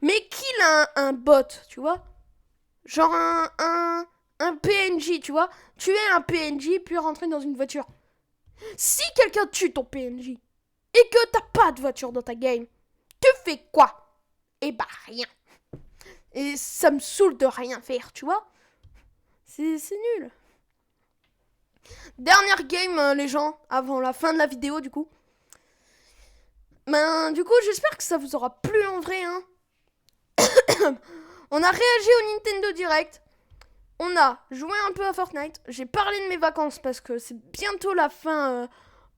Mais kill un bot, tu vois. Genre un PNJ, tu vois. Tuer un PNJ puis rentrer dans une voiture. Si quelqu'un tue ton PNJ et que t'as pas de voiture dans ta game, tu fais quoi? Eh bah rien. Et ça me saoule de rien faire, tu vois. C'est nul. Dernière game, les gens, avant la fin de la vidéo, du coup. Ben, du coup, j'espère que ça vous aura plu en vrai, hein. On a réagi au Nintendo Direct. On a joué un peu à Fortnite. J'ai parlé de mes vacances parce que c'est bientôt la fin,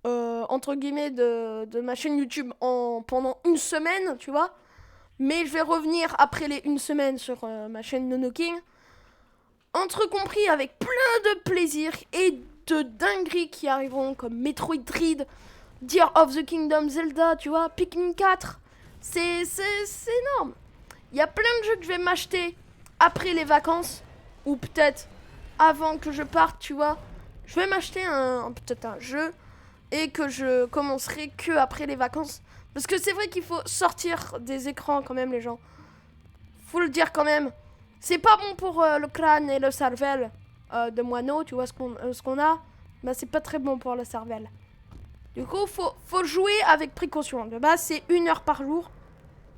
entre guillemets, de ma chaîne YouTube pendant une semaine, tu vois. Mais je vais revenir après les une semaine sur ma chaîne NoNoKing. entrecompris avec plein de plaisir et de dingueries qui arriveront comme Metroid Dread, Tears of the Kingdom, Zelda, tu vois, Pikmin 4. C'est énorme. Il y a plein de jeux que je vais m'acheter après les vacances, ou peut-être avant que je parte, tu vois. Je vais m'acheter peut-être un jeu et que je commencerai que après les vacances. Parce que c'est vrai qu'il faut sortir des écrans quand même, les gens. Faut le dire quand même. C'est pas bon pour le crâne et le cervelle de moineau, tu vois ce qu'on a. Bah c'est pas très bon pour le cervelle. Du coup, faut jouer avec précaution. De base, c'est 1 heure par jour.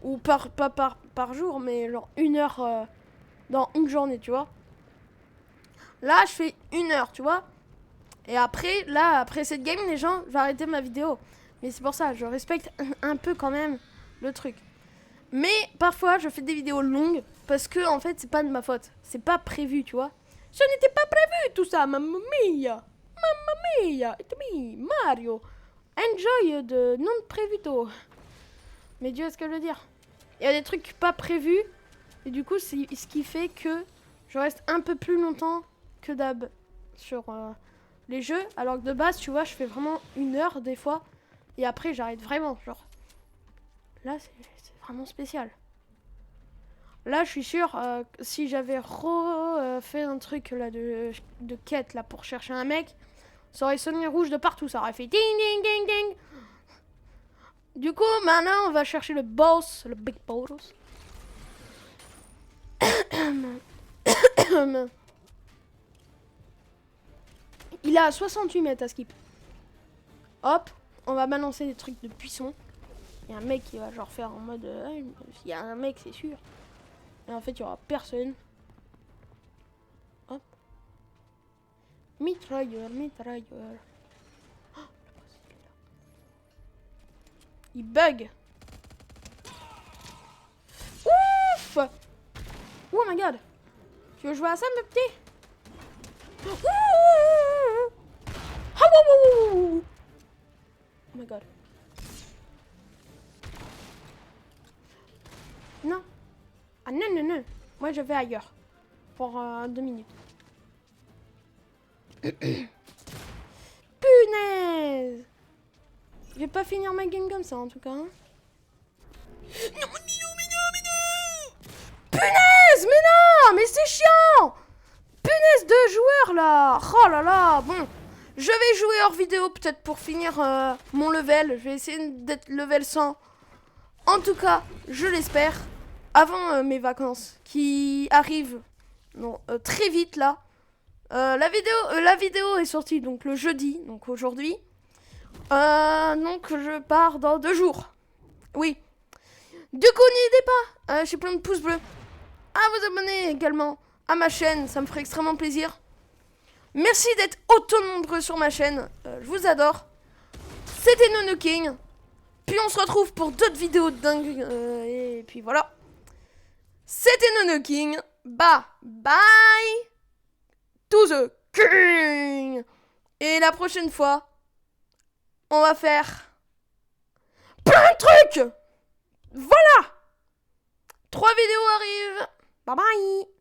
Ou pas par jour, mais genre 1 heure dans une journée, tu vois. Là, je fais 1 heure, tu vois. Et après, après cette game, les gens, je vais arrêter ma vidéo. Mais c'est pour ça, je respecte un peu quand même le truc. Mais parfois, je fais des vidéos longues parce que, en fait, c'est pas de ma faute. C'est pas prévu, tu vois. Ce n'était pas prévu tout ça, mamma mia. Mamma mia, it's me, Mario. Enjoy de non prévuto. Mais Dieu, ce que je veux dire. Il y a des trucs pas prévus. Et du coup, c'est ce qui fait que je reste un peu plus longtemps que d'hab sur les jeux. Alors que de base, tu vois, je fais vraiment 1 heure des fois. Et après, j'arrête vraiment. Genre, là, c'est vraiment spécial. Là, je suis sûre, si j'avais fait un truc là de quête là pour chercher un mec, ça aurait sonné rouge de partout. Ça aurait fait ding ding ding ding. Du coup, maintenant, on va chercher le boss, le big boss. Il a 68 mètres à skip. Hop, on va balancer des trucs de buisson. Il y a un mec qui va genre faire en mode... il y a un mec, c'est sûr. Et en fait, il y aura personne. Hop. Mitrailleur, mitrailleur. Oh, il bug. Ouf. Oh my god. Tu veux jouer à ça, mon petit? Oh my god. Non. Ah non, non, non. Moi, je vais ailleurs. Pour 2 minutes. Punaise. Je vais pas finir ma game comme ça, en tout cas. Hein. Non. Punaise, mais non. Mais c'est chiant. Punaise de joueurs, là. Oh là là. Bon. Je vais jouer hors vidéo, peut-être pour finir mon level. Je vais essayer d'être level 100. En tout cas, je l'espère. Avant mes vacances qui arrivent très vite là. La vidéo est sortie donc le jeudi, donc aujourd'hui. Donc je pars dans 2 jours. Oui. Du coup, n'hésitez pas, j'ai plein de pouces bleus, à vous abonner également à ma chaîne, ça me ferait extrêmement plaisir. Merci d'être autant nombreux sur ma chaîne, je vous adore. C'était Nonoking. Puis on se retrouve pour d'autres vidéos de dingue. Et puis voilà. C'était Nonoking. Bye to the king. Et la prochaine fois, on va faire plein de trucs. Voilà. 3 vidéos arrivent. Bye bye.